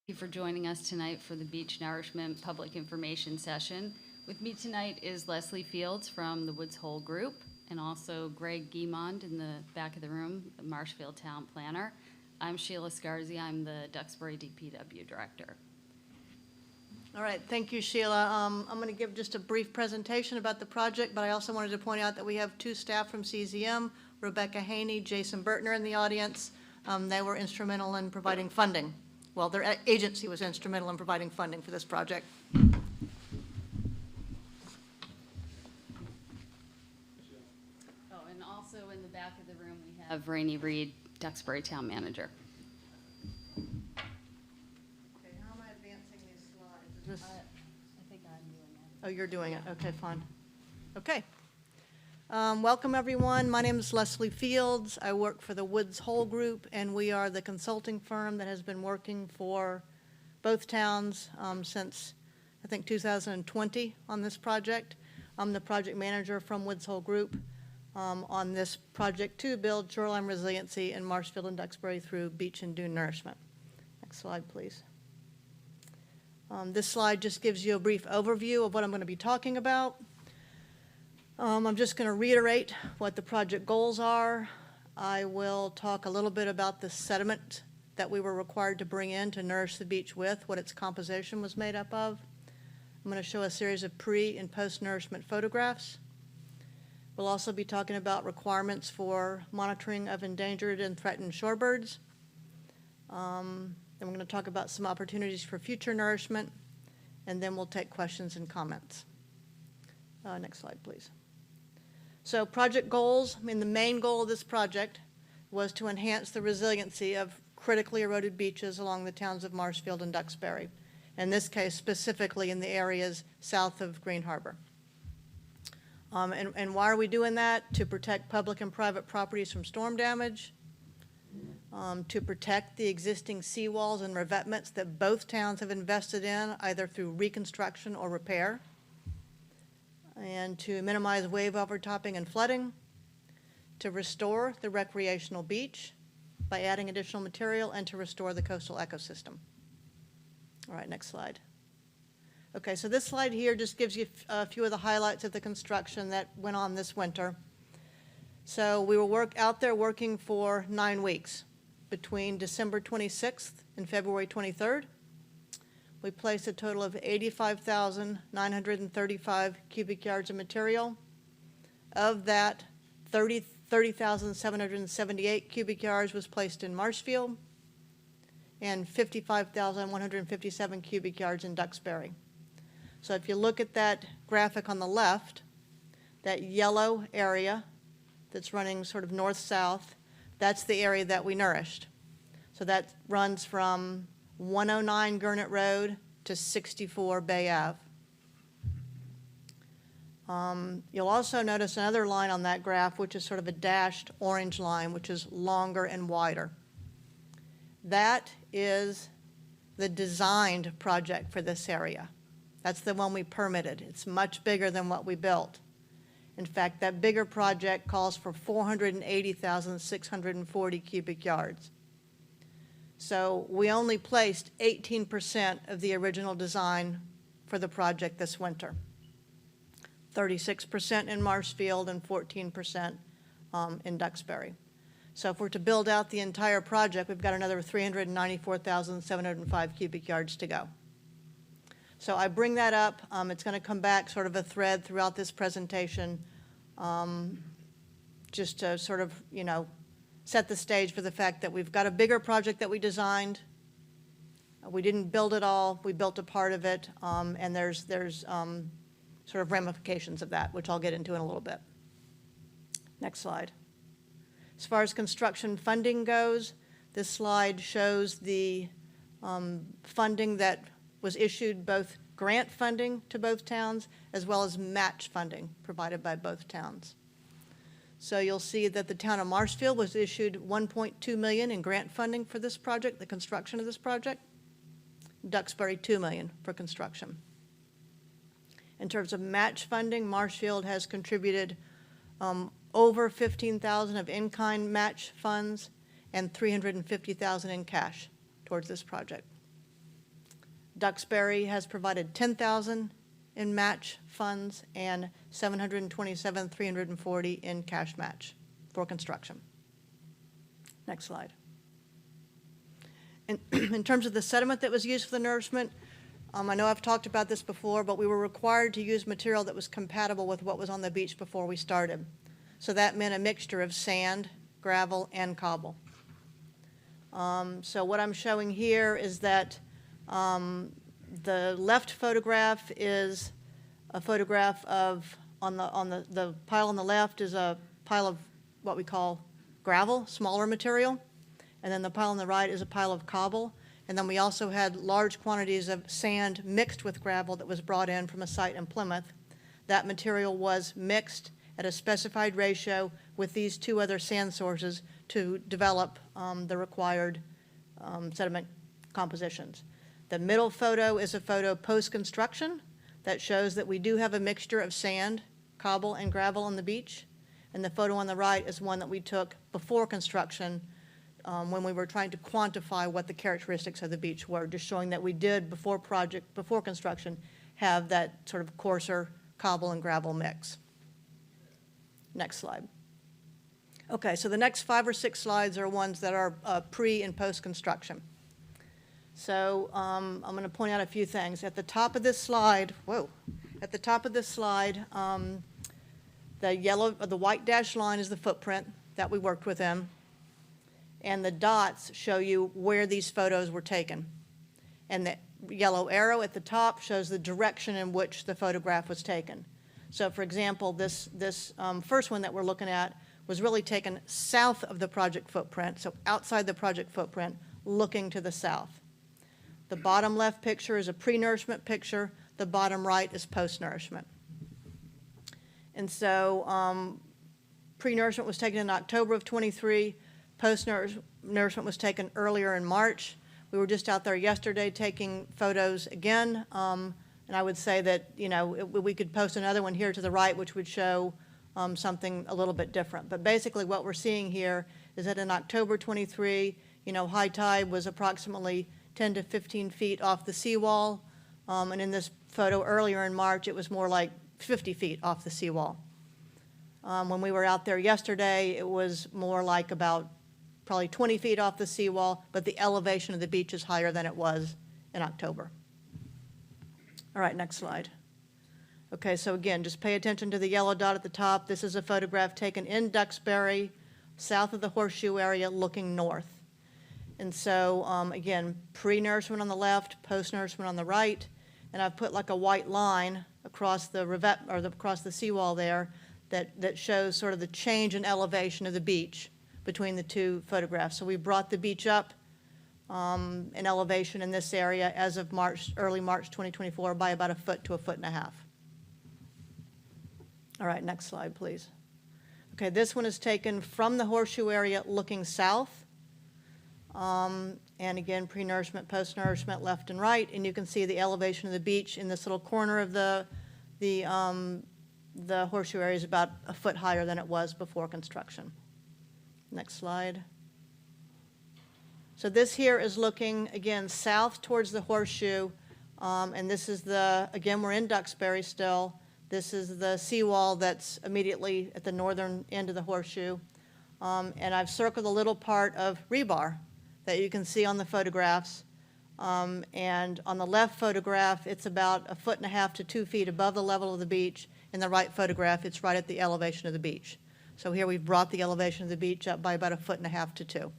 Thank you for joining us tonight for the Beach Nourishment Public Information Session. With me tonight is Leslie Fields from the Woods Hole Group, and also Greg Guimond in the back of the room, the Marshfield Town Planner. I'm Sheila Scarzi. I'm the Duxbury DPW Director. All right, thank you, Sheila. I'm going to give just a brief presentation about the project, but I also wanted to point out that we have two staff from CZM, Rebecca Haney, Jason Bertner in the audience. They were instrumental in providing funding. Well, their agency was instrumental in providing funding for this project. Oh, and also in the back of the room, we have Rainey Reed, Duxbury Town Manager. Okay, how am I advancing these slides? I think I'm doing that. Oh, you're doing it. Okay, fine. Okay. Welcome, everyone. My name is Leslie Fields. I work for the Woods Hole Group, and we are the consulting firm that has been working for both towns since, I think, 2020 on this project. I'm the project manager from Woods Hole Group on this project to build shoreline resiliency in Marshfield and Duxbury through beach and dune nourishment. Next slide, please. This slide just gives you a brief overview of what I'm going to be talking about. I'm just going to reiterate what the project goals are. I will talk a little bit about the sediment that we were required to bring in to nourish the beach with, what its composition was made up of. I'm going to show a series of pre- and post-nourishment photographs. We'll also be talking about requirements for monitoring of endangered and threatened shorebirds. Then we're going to talk about some opportunities for future nourishment, and then we'll take questions and comments. Next slide, please. So project goals, the main goal of this project was to enhance the resiliency of critically eroded beaches along the towns of Marshfield and Duxbury, in this case specifically in the areas south of Green Harbor. And why are we doing that? To protect public and private properties from storm damage, to protect the existing seawalls and revetments that both towns have invested in, either through reconstruction or repair, and to minimize wave overtopping and flooding, to restore the recreational beach by adding additional material, and to restore the coastal ecosystem. All right, next slide. Okay, so this slide here just gives you a few of the highlights of the construction that went on this winter. So we were out there working for 9 weeks, between December 26th and February 23rd. We placed a total of 85,935 cubic yards of material. Of that, 30,778 cubic yards was placed in Marshfield, and 55,157 cubic yards in Duxbury. So if you look at that graphic on the left, that yellow area that's running sort of north-south, that's the area that we nourished. So that runs from 109 Gurnett Road to 64 Bay Ave. You'll also notice another line on that graph, which is sort of a dashed orange line, which is longer and wider. That is the designed project for this area. That's the one we permitted. It's much bigger than what we built. In fact, that bigger project calls for 480,640 cubic yards. So we only placed 18% of the original design for the project this winter. 36% in Marshfield and 14% in Duxbury. So if we're to build out the entire project, we've got another 394,705 cubic yards to go. So I bring that up. It's going to come back sort of a thread throughout this presentation, just to sort of, set the stage for the fact that we've got a bigger project that we designed. We didn't build it all. We built a part of it, and there's sort of ramifications of that, which I'll get into in a little bit. Next slide. As far as construction funding goes, this slide shows the funding that was issued, both grant funding to both towns as well as match funding provided by both towns. So you'll see that the town of Marshfield was issued $1.2 million in grant funding for this project, the construction of this project. Duxbury, $2 million for construction. In terms of match funding, Marshfield has contributed over $15,000 of in-kind match funds and $350,000 in cash towards this project. Duxbury has provided 10,000 in match funds and 727,340 in cash match for construction. Next slide. In terms of the sediment that was used for the nourishment, I know I've talked about this before, but we were required to use material that was compatible with what was on the beach before we started. So that meant a mixture of sand, gravel, and cobble. So what I'm showing here is that the left photograph is a photograph of, on the pile on the left is a pile of what we call gravel, smaller material, and then the pile on the right is a pile of cobble. And then we also had large quantities of sand mixed with gravel that was brought in from a site in Plymouth. That material was mixed at a specified ratio with these two other sand sources to develop the required sediment compositions. The middle photo is a photo post-construction that shows that we do have a mixture of sand, cobble, and gravel on the beach. And the photo on the right is one that we took before construction when we were trying to quantify what the characteristics of the beach were, just showing that we did, before construction, have that sort of coarser cobble and gravel mix. Next slide. Okay, so the next 5 or 6 slides are ones that are pre and post-construction. So I'm going to point out a few things. At the top of this slide, the white dashed line is the footprint that we worked within, and the dots show you where these photos were taken. And the yellow arrow at the top shows the direction in which the photograph was taken. So for example, this first one that we're looking at was really taken south of the project footprint, so outside the project footprint, looking to the south. The bottom left picture is a pre-nourishment picture. The bottom right is post-nourishment. And so pre-nourishment was taken in October of 23. Post-nourishment was taken earlier in March. We were just out there yesterday taking photos again. And I would say that, we could post another one here to the right, which would show something a little bit different. But basically what we're seeing here is that in October 23, high tide was approximately 10 to 15 feet off the seawall. And in this photo earlier in March, it was more like 50 feet off the seawall. When we were out there yesterday, it was more like about probably 20 feet off the seawall, but the elevation of the beach is higher than it was in October. All right, next slide. Okay, so again, just pay attention to the yellow dot at the top. This is a photograph taken in Duxbury, south of the horseshoe area, looking north. And so, again, pre-nourishment on the left, post-nourishment on the right, and I've put like a white line across the revet, or across the seawall there that shows sort of the change in elevation of the beach between the two photographs. So we brought the beach up in elevation in this area as of early March 2024 by about 1 foot to 1.5 feet. All right, next slide, please. Okay, this one is taken from the horseshoe area looking south. And again, pre-nourishment, post-nourishment, left and right. And you can see the elevation of the beach in this little corner of the horseshoe area is about 1 foot higher than it was before construction. Next slide. So this here is looking, again, south towards the horseshoe. And this is again, we're in Duxbury still. This is the seawall that's immediately at the northern end of the horseshoe. And I've circled a little part of rebar that you can see on the photographs. And on the left photograph, it's about 1.5 feet to 2 feet above the level of the beach. In the right photograph, it's right at the elevation of the beach. So here we've brought the elevation of the beach up by about 1.5 feet to 2 feet.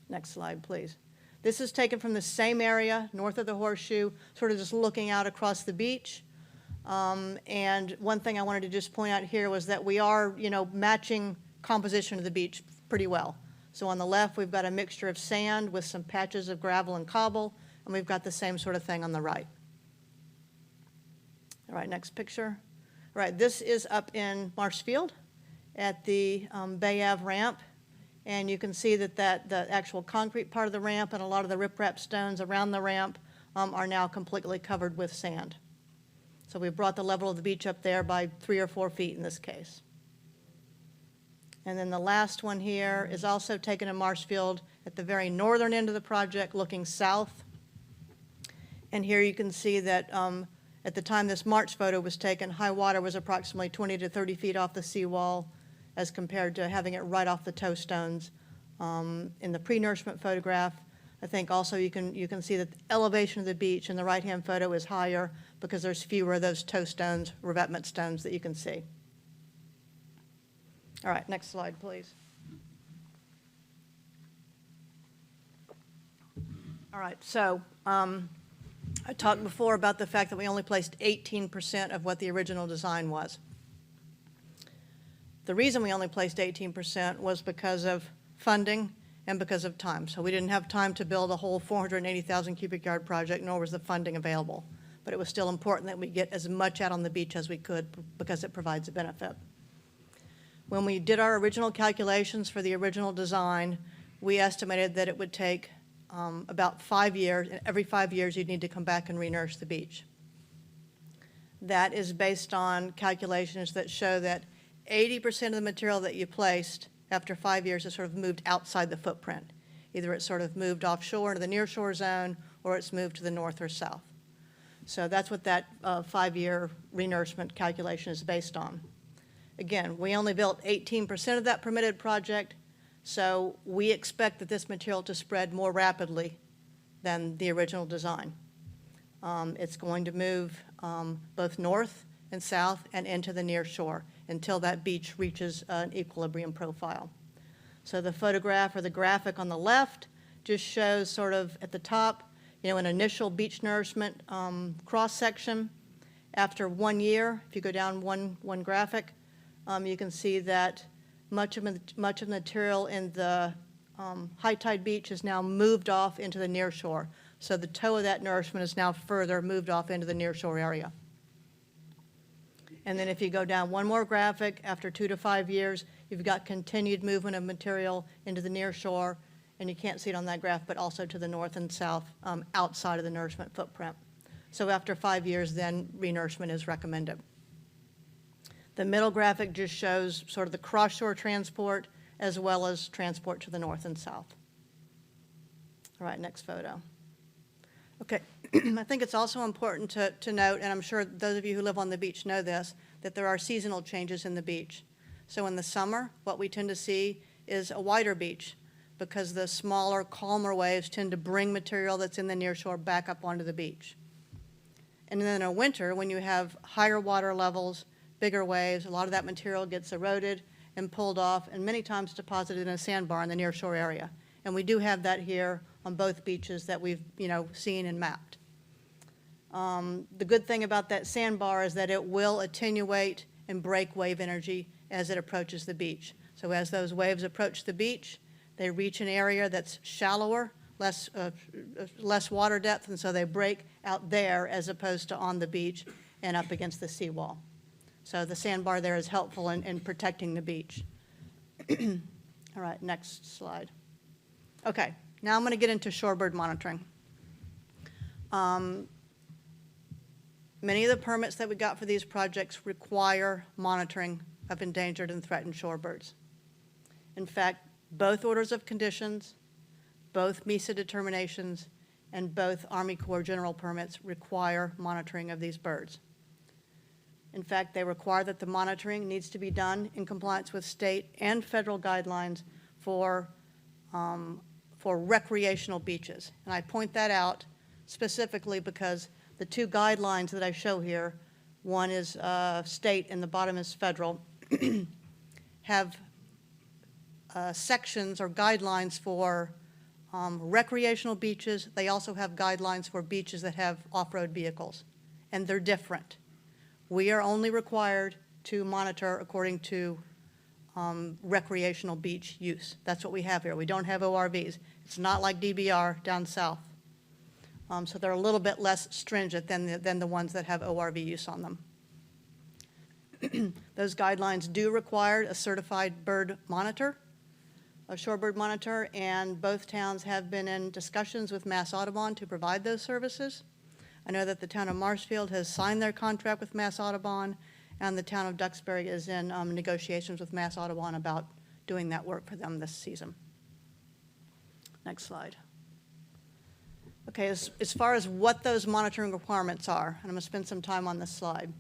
Next slide, please. This is taken from the same area, north of the horseshoe, sort of just looking out across the beach. And one thing I wanted to just point out here was that we are, matching composition of the beach pretty well. So on the left, we've got a mixture of sand with some patches of gravel and cobble, and we've got the same sort of thing on the right. All right, next picture. All right, this is up in Marshfield at the Bay Ave ramp. And you can see that the actual concrete part of the ramp and a lot of the riprap stones around the ramp are now completely covered with sand. So we've brought the level of the beach up there by 3 or 4 feet in this case. And then the last one here is also taken in Marshfield at the very northern end of the project, looking south. And here you can see that at the time this March photo was taken, high water was approximately 20 to 30 feet off the seawall as compared to having it right off the toe stones. In the pre-nourishment photograph, I think also you can see that the elevation of the beach in the right-hand photo is higher because there's fewer of those toe stones, revetment stones that you can see. All right, next slide, please. All right, so I talked before about the fact that we only placed 18% of what the original design was. The reason we only placed 18% was because of funding and because of time. So we didn't have time to build a whole 480,000 cubic yard project, nor was the funding available. But it was still important that we get as much out on the beach as we could because it provides a benefit. When we did our original calculations for the original design, we estimated that it would take about 5 years, and every 5 years you'd need to come back and re-nourish the beach. That is based on calculations that show that 80% of the material that you placed after 5 years has sort of moved outside the footprint. Either it's sort of moved offshore into the nearshore zone, or it's moved to the north or south. So that's what that 5-year re-nourishment calculation is based on. Again, we only built 18% of that permitted project, so we expect that this material to spread more rapidly than the original design. It's going to move both north and south and into the near shore until that beach reaches an equilibrium profile. So the photograph or the graphic on the left just shows sort of at the top, an initial beach nourishment cross-section. After 1 year, if you go down one graphic, you can see that much of the material in the high tide beach is now moved off into the near shore. So the toe of that nourishment is now further moved off into the near shore area. And then if you go down one more graphic, after 2 to 5 years, you've got continued movement of material into the near shore, and you can't see it on that graph, but also to the north and south outside of the nourishment footprint. So after 5 years, then re-nourishment is recommended. The middle graphic just shows sort of the cross-shore transport as well as transport to the north and south. All right, next photo. Okay, I think it's also important to note, and I'm sure those of you who live on the beach know this, that there are seasonal changes in the beach. So in the summer, what we tend to see is a wider beach because the smaller, calmer waves tend to bring material that's in the nearshore back up onto the beach. And then in winter, when you have higher water levels, bigger waves, a lot of that material gets eroded and pulled off and many times deposited in a sandbar in the nearshore area. And we do have that here on both beaches that we've seen and mapped. The good thing about that sandbar is that it will attenuate and break wave energy as it approaches the beach. So as those waves approach the beach, they reach an area that's shallower, less water depth, and so they break out there as opposed to on the beach and up against the seawall. So the sandbar there is helpful in protecting the beach. All right, next slide. Okay, now I'm going to get into shorebird monitoring. Many of the permits that we got for these projects require monitoring of endangered and threatened shorebirds. In fact, both orders of conditions, both MESA determinations, and both Army Corps general permits require monitoring of these birds. In fact, they require that the monitoring needs to be done in compliance with state and federal guidelines for recreational beaches. And I point that out specifically because the two guidelines that I show here, one is state and the bottom is federal, have sections or guidelines for recreational beaches. They also have guidelines for beaches that have off-road vehicles, and they're different. We are only required to monitor according to recreational beach use. That's what we have here. We don't have ORVs. It's not like DBR down south. So they're a little bit less stringent than the ones that have ORV use on them. Those guidelines do require a certified bird monitor, a shorebird monitor, and both towns have been in discussions with Mass Audubon to provide those services. I know that the town of Marshfield has signed their contract with Mass Audubon, and the town of Duxbury is in negotiations with Mass Audubon about doing that work for them this season. Next slide. Okay, as far as what those monitoring requirements are, and I'm going to spend some time on this slide.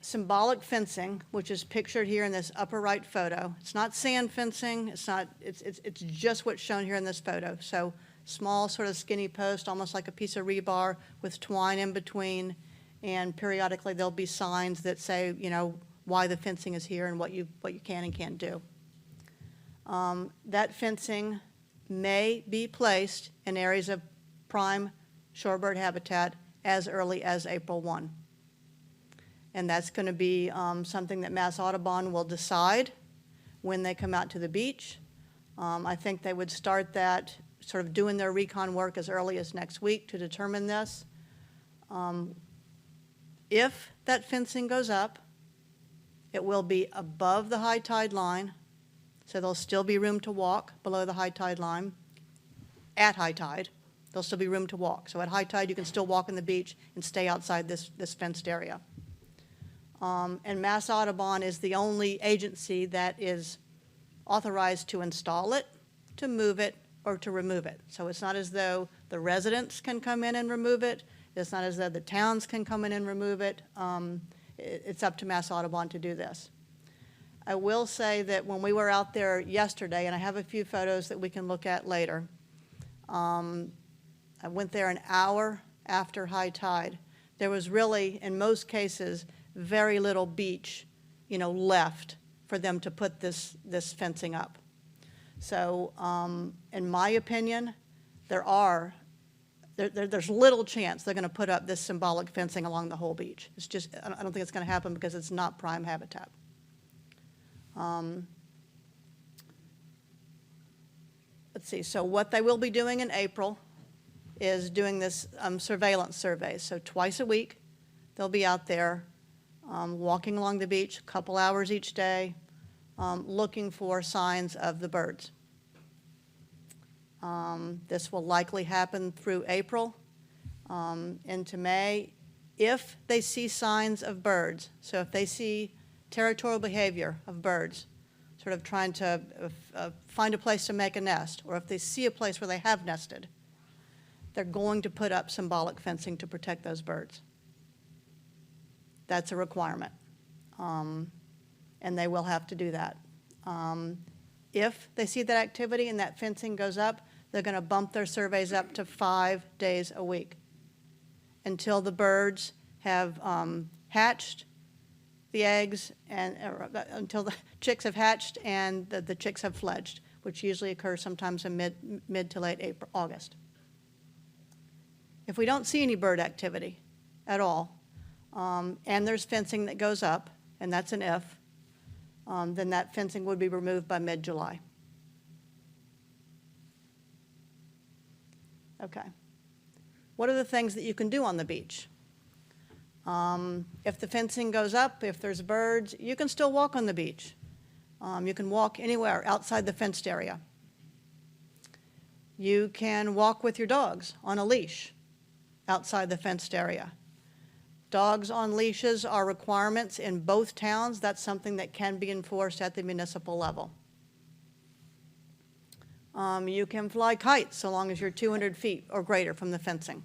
Symbolic fencing, which is pictured here in this upper right photo. It's not sand fencing, it's just what's shown here in this photo. So small sort of skinny post, almost like a piece of rebar with twine in between, and periodically there'll be signs that say, you know, why the fencing is here and what you can and can't do. That fencing may be placed in areas of prime shorebird habitat as early as April 1. And that's going to be something that Mass Audubon will decide when they come out to the beach. I think they would start that, sort of doing their recon work as early as next week to determine this. If that fencing goes up, it will be above the high tide line, so there'll still be room to walk below the high tide line. At high tide, there'll still be room to walk. So at high tide, you can still walk on the beach and stay outside this fenced area. And Mass Audubon is the only agency that is authorized to install it, to move it, or to remove it. So it's not as though the residents can come in and remove it. It's not as though the towns can come in and remove it. It's up to Mass Audubon to do this. I will say that when we were out there yesterday, and I have a few photos that we can look at later, I went there an hour after high tide. There was really, in most cases, very little beach, you know, left for them to put this fencing up. So, in my opinion, there's little chance they're going to put up this symbolic fencing along the whole beach. It's just, I don't think it's going to happen because it's not prime habitat. Let's see, so what they will be doing in April is doing this surveillance survey. So twice a week, they'll be out there walking along the beach, a couple hours each day, looking for signs of the birds. This will likely happen through April into May. If they see signs of birds, so if they see territorial behavior of birds, sort of trying to find a place to make a nest, or if they see a place where they have nested, they're going to put up symbolic fencing to protect those birds. That's a requirement, and they will have to do that. If they see that activity and that fencing goes up, they're going to bump their surveys up to 5 days a week until the birds have hatched the eggs, and until the chicks have hatched and the chicks have fledged, which usually occurs sometimes in mid to late August. If we don't see any bird activity at all, and there's fencing that goes up, and that's an if, then that fencing would be removed by mid-July. Okay. What are the things that you can do on the beach? If the fencing goes up, if there's birds, you can still walk on the beach. You can walk anywhere outside the fenced area. You can walk with your dogs on a leash outside the fenced area. Dogs on leashes are requirements in both towns. That's something that can be enforced at the municipal level. You can fly kites so long as you're 200 feet or greater from the fencing.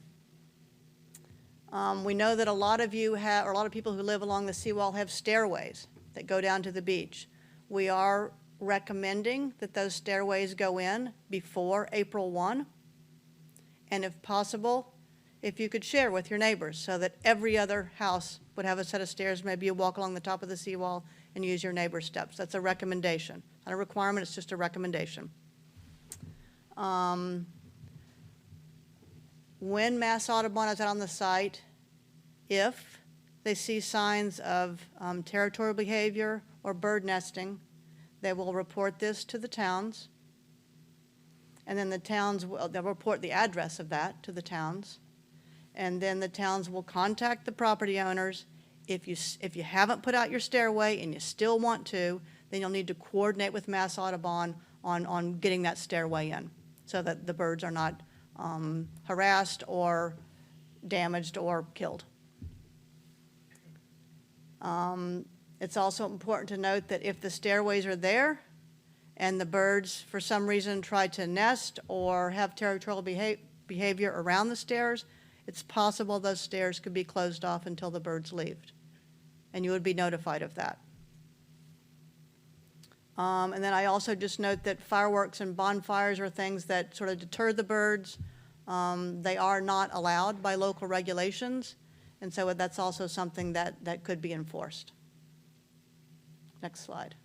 We know that a lot of people who live along the seawall have stairways that go down to the beach. We are recommending that those stairways go in before April 1, and if possible, if you could share with your neighbors so that every other house would have a set of stairs. Maybe you walk along the top of the seawall and use your neighbor's steps. That's a recommendation. Not a requirement, it's just a recommendation. When Mass Audubon is out on the site, if they see signs of territorial behavior or bird nesting, they will report this to the towns, and then the towns they'll report the address of that to the towns, and then the towns will contact the property owners. If you haven't put out your stairway and you still want to, then you'll need to coordinate with Mass Audubon on getting that stairway in, so that the birds are not harassed or damaged or killed. It's also important to note that if the stairways are there and the birds, for some reason, try to nest or have territorial behavior around the stairs, it's possible those stairs could be closed off until the birds leave. And you would be notified of that. And then I also just note that fireworks and bonfires are things that sort of deter the birds. They are not allowed by local regulations, and so that's also something that could be enforced. Next slide.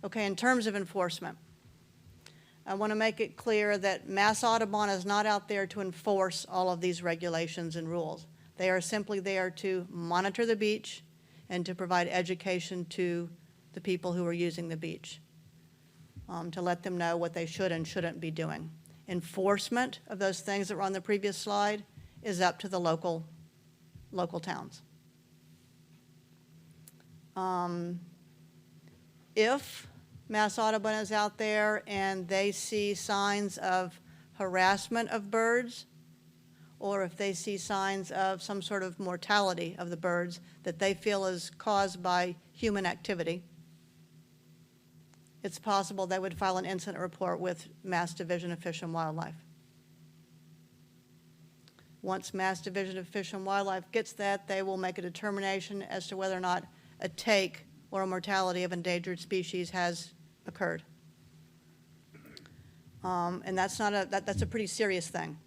Okay, in terms of enforcement, I want to make it clear that Mass Audubon is not out there to enforce all of these regulations and rules. They are simply there to monitor the beach and to provide education to the people who are using the beach, to let them know what they should and shouldn't be doing. Enforcement of those things that were on the previous slide is up to the local towns. If Mass Audubon is out there and they see signs of harassment of birds, or if they see signs of some sort of mortality of the birds that they feel is caused by human activity, it's possible they would file an incident report with Mass Division of Fish and Wildlife. Once Mass Division of Fish and Wildlife gets that, they will make a determination as to whether or not a take or a mortality of endangered species has occurred. And that's a pretty serious thing.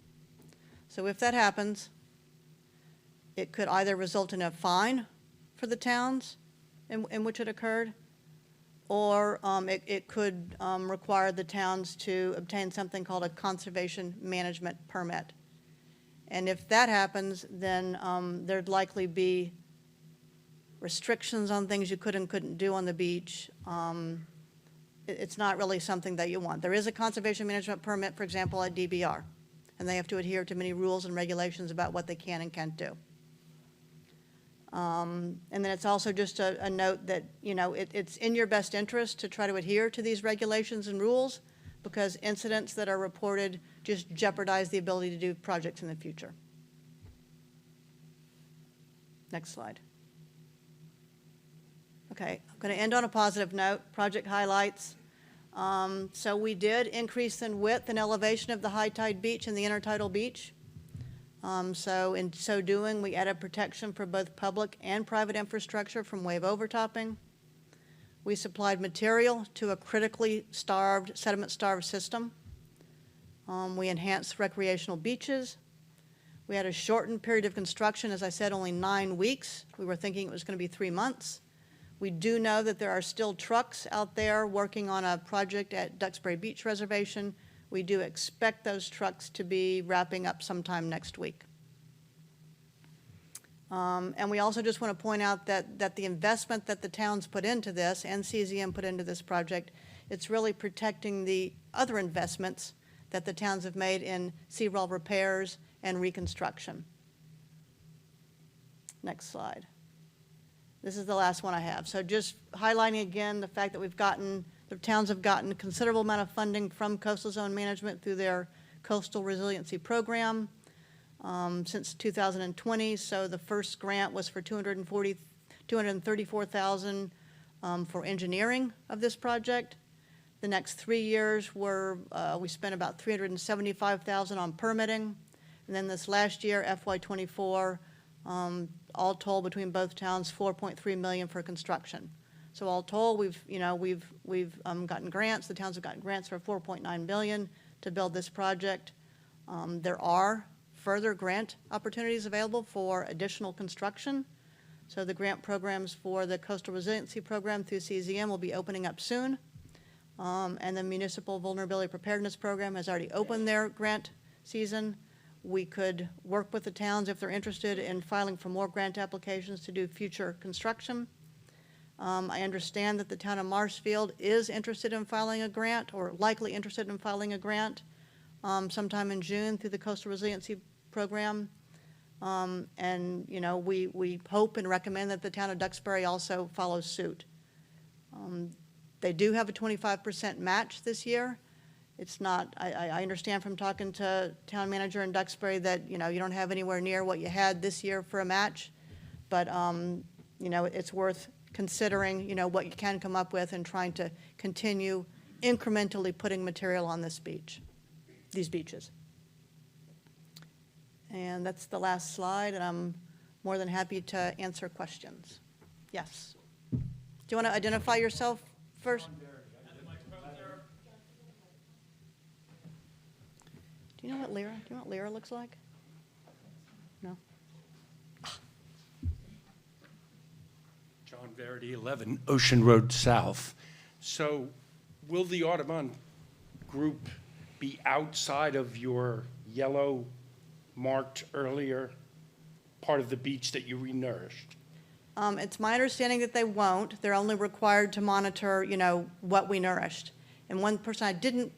So if that happens, it could either result in a fine for the towns in which it occurred, or it could require the towns to obtain something called a conservation management permit. And if that happens, then there'd likely be restrictions on things you could and couldn't do on the beach. It's not really something that you want. There is a conservation management permit, for example, at DBR, and they have to adhere to many rules and regulations about what they can and can't do. And then it's also just a note that, you know, it's in your best interest to try to adhere to these regulations and rules, because incidents that are reported just jeopardize the ability to do projects in the future. Next slide. Okay, I'm going to end on a positive note, project highlights. So we did increase in width and elevation of the high tide beach and the intertidal beach. So in so doing, we added protection for both public and private infrastructure from wave overtopping. We supplied material to a critically starved, sediment-starved system. We enhanced recreational beaches. We had a shortened period of construction, as I said, only 9 weeks. We were thinking it was going to be 3 months. We do know that there are still trucks out there working on a project at Duxbury Beach Reservation. We do expect those trucks to be wrapping up sometime next week. And we also just want to point out that the investment that the towns put into this and CZM put into this project, it's really protecting the other investments that the towns have made in seawall repairs and reconstruction. Next slide. This is the last one I have. So just highlighting again the fact that the towns have gotten a considerable amount of funding from Coastal Zone Management through their Coastal Resiliency Program since 2020. So the first grant was for $234,000 for engineering of this project. The next 3 years we spent about $375,000 on permitting. And then this last year, FY24, all told between both towns, $4.3 million for construction. So all told, we've gotten grants. The towns have gotten grants for $4.9 million to build this project. There are further grant opportunities available for additional construction. So the grant programs for the Coastal Resiliency Program through CZM will be opening up soon. And the Municipal Vulnerability Preparedness Program has already opened their grant season. We could work with the towns if they're interested in filing for more grant applications to do future construction. I understand that the town of Marshfield is interested in filing a grant, or likely interested in filing a grant sometime in June through the Coastal Resiliency Program. And, you know, we hope and recommend that the town of Duxbury also follows suit. They do have a 25% match this year. It's not, I understand from talking to town manager in Duxbury that, you know, you don't have anywhere near what you had this year for a match, but, you know, it's worth considering, what you can come up with and trying to continue incrementally putting material on this beach, these beaches. And that's the last slide, and I'm more than happy to answer questions. Yes. Do you want to identify yourself first? Do you know what Lyra looks like? No? John Verity, 11 Ocean Road South. So will the Audubon group be outside of your yellow marked earlier part of the beach that you renourished? It's my understanding that they won't. They're only required to monitor, what we nourished. And one person I didn't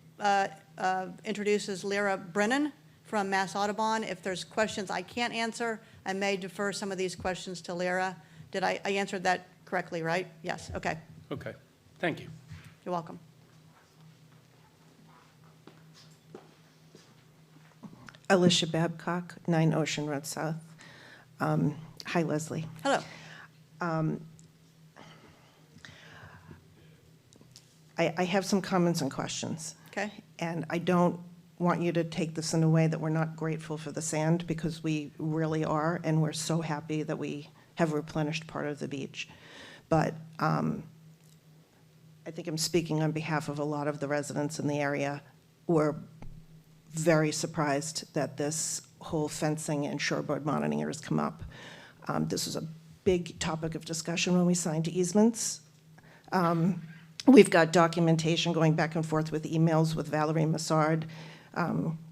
introduce is Lyra Brennan from Mass Audubon. If there's questions I can't answer, I may defer some of these questions to Lyra. Did I answered that correctly, right? Yes, okay. Okay, thank you. You're welcome. Alicia Babcock, 9 Ocean Road South. Hi, Leslie. Hello. I have some comments and questions. Okay. And I don't want you to take this in a way that we're not grateful for the sand, because we really are, and we're so happy that we have replenished part of the beach. But I think I'm speaking on behalf of a lot of the residents in the area. We're very surprised that this whole fencing and shoreboard monitoring has come up. This was a big topic of discussion when we signed easements. We've got documentation going back and forth with emails with Valerie Massard,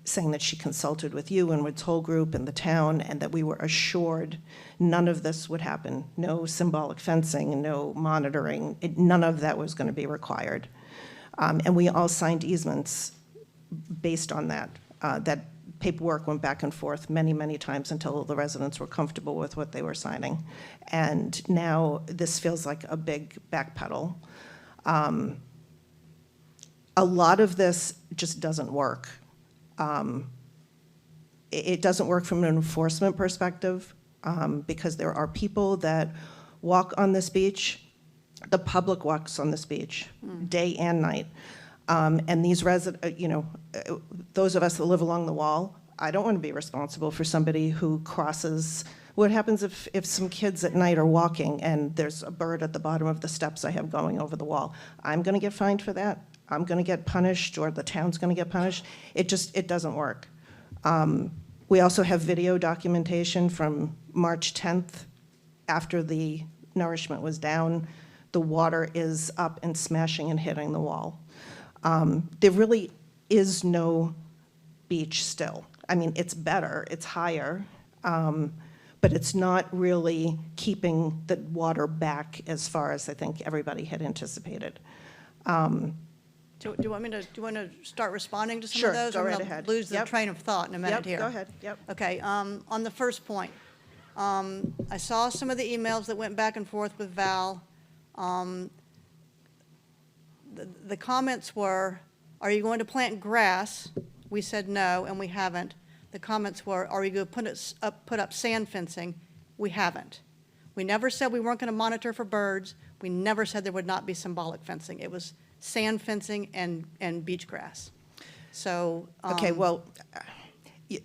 saying that she consulted with you and Woods Hole Group and the town, and that we were assured none of this would happen. No symbolic fencing, no monitoring, none of that was going to be required. And we all signed easements based on that. That paperwork went back and forth many, many times until the residents were comfortable with what they were signing. And now this feels like a big backpedal. A lot of this just doesn't work. It doesn't work from an enforcement perspective, because there are people that walk on this beach. The public walks on this beach day and night. And these those of us that live along the wall, I don't want to be responsible for somebody who crosses. What happens if some kids at night are walking and there's a bird at the bottom of the steps I have going over the wall? I'm going to get fined for that. I'm going to get punished, or the town's going to get punished. It doesn't work. We also have video documentation from March 10th, after the Nourishment was down. The water is up and smashing and hitting the wall. There really is no beach still. I mean, it's better, it's higher, but it's not really keeping the water back as far as I think everybody had anticipated. Do you want to start responding to some Sure, of those? go right I'm ahead. gonna lose the Yep. train of thought in a minute here. Go ahead, yep. Okay, on the first point, I saw some of the emails that went back and forth with Val. The comments were, are you going to plant grass? We said no, and we haven't. The comments were, are you going to put up sand fencing? We haven't. We never said we weren't going to monitor for birds. We never said there would not be symbolic fencing. It was sand fencing and beach grass. So. Okay, well,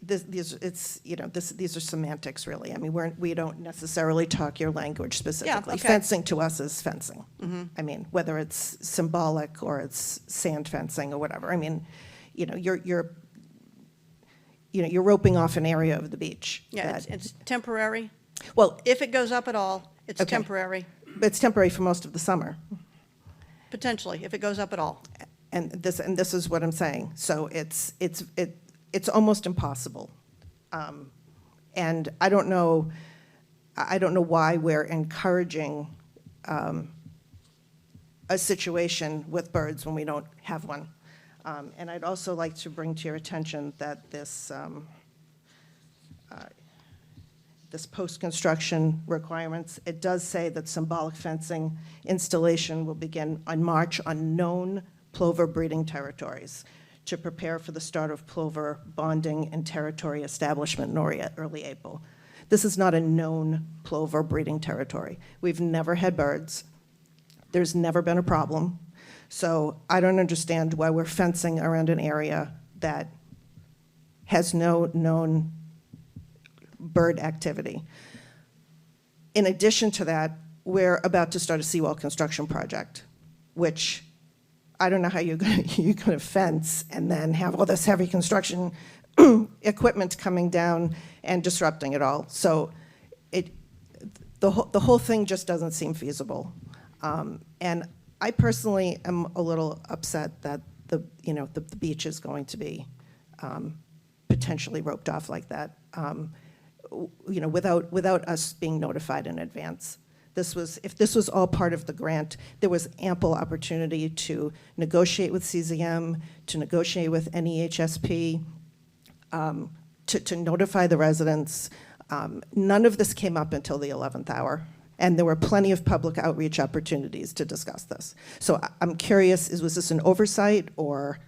these are semantics, really. I mean, we don't necessarily talk your language specifically. okay. Fencing to us is fencing. I mean, whether it's symbolic or it's sand fencing or whatever. I mean, you're roping off an area of the beach. Yeah, that- it's temporary. Well, If it goes up at all, it's Okay. temporary, it's temporary for most of the summer. potentially, if it goes up at all. And this is what I'm saying. So it's almost impossible. And I don't know why we're encouraging a situation with birds when we don't have one. And I'd also like to bring to your attention that this post-construction requirements, it does say that symbolic fencing installation will begin on March on known plover breeding territories to prepare for the start of plover bonding and territory establishment in early April. This is not a known plover breeding territory. We've never had birds. There's never been a problem. So I don't understand why we're fencing around an area that has no known bird activity. In addition to that, we're about to start a seawall construction project, which I don't know how you're going to fence and then have all this heavy construction equipment coming down and disrupting it all. So the whole thing just doesn't seem feasible. And I personally am a little upset that the beach is going to be potentially roped off like that, without us being notified in advance. If this was all part of the grant, there was ample opportunity to negotiate with CZM, to negotiate with NEHSP, to notify the residents. None of this came up until the 11th hour, and there were plenty of public outreach opportunities to discuss this. So I'm curious, was this an oversight, or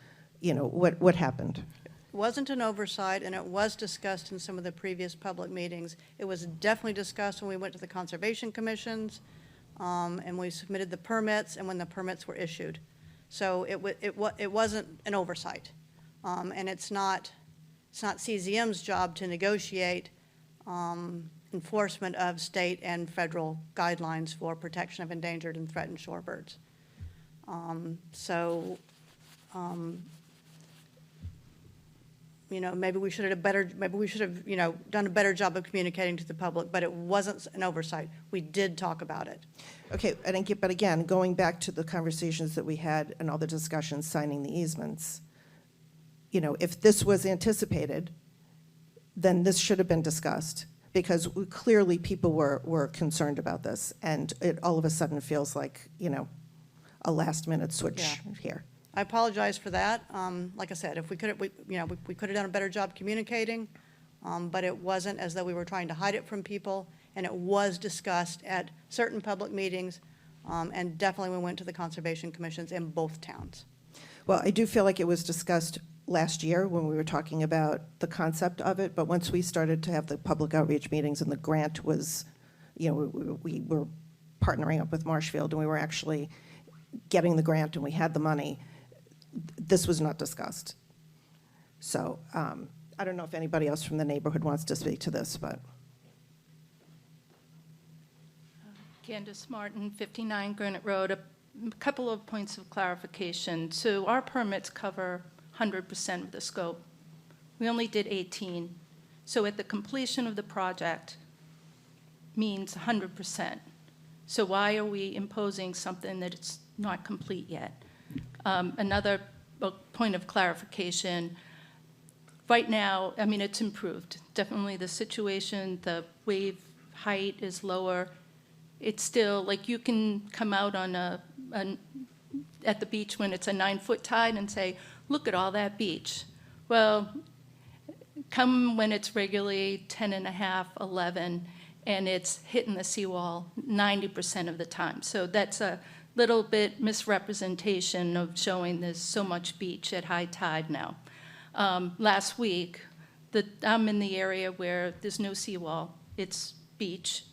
what happened? It wasn't an oversight, and it was discussed in some of the previous public meetings. It was definitely discussed when we went to the conservation commissions, and we submitted the permits, and when the permits were issued. So it wasn't an oversight, and it's not CZM's job to negotiate enforcement of state and federal guidelines for protection of endangered and threatened shorebirds. Maybe we should have done a better job of communicating to the public, but it wasn't an oversight. We did talk about it. Okay, but again, going back to the conversations that we had and all the discussions signing the easements, if this was anticipated, then this should have been discussed, because clearly people were concerned about this, and it all of a sudden feels like, a last-minute switch here. I apologize for that. Like I said, if we could have done a better job communicating, but it wasn't as though we were trying to hide it from people, and it was discussed at certain public meetings, and definitely we went to the conservation commissions in both towns. Well, I do feel like it was discussed last year when we were talking about the concept of it, but once we started to have the public outreach meetings and the grant was, we were partnering up with Marshfield, and we were actually getting the grant and we had the money, this was not discussed. So I don't know if anybody else from the neighborhood wants to speak to this, but. Candace Martin, 59 Granite Road. A couple of points of clarification. So our permits cover 100% of the scope. We only did 18. So at the completion of the project means 100%. So why are we imposing something that it's not complete yet? Another point of clarification, right now, it's improved. Definitely the situation, the wave height is lower. It's still, like, you can come out on at the beach when it's a 9-foot tide and say, look at all that beach. Well, come when it's regularly 10.5, 11, and it's hitting the seawall 90% of the time. So that's a little bit misrepresentation of showing there's so much beach at high tide now. Last week, I'm in the area where there's no seawall, it's beach.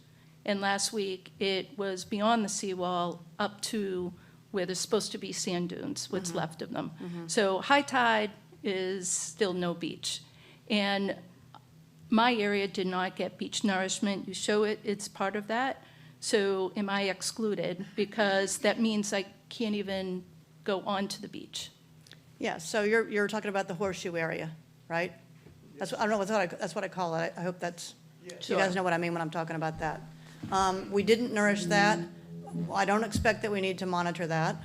And last week, it was beyond the seawall up to where there's supposed to be sand dunes, what's left of them. So high tide is still no beach. And my area did not get beach nourishment. You show it, it's part of that. So am I excluded? Because that means I can't even go onto the beach. Yeah, so you're talking about the horseshoe area, right? That's, I don't know, that's what I call it. I hope that's, you guys know what I mean when I'm talking about that. We didn't nourish that. I don't expect that we need to monitor that.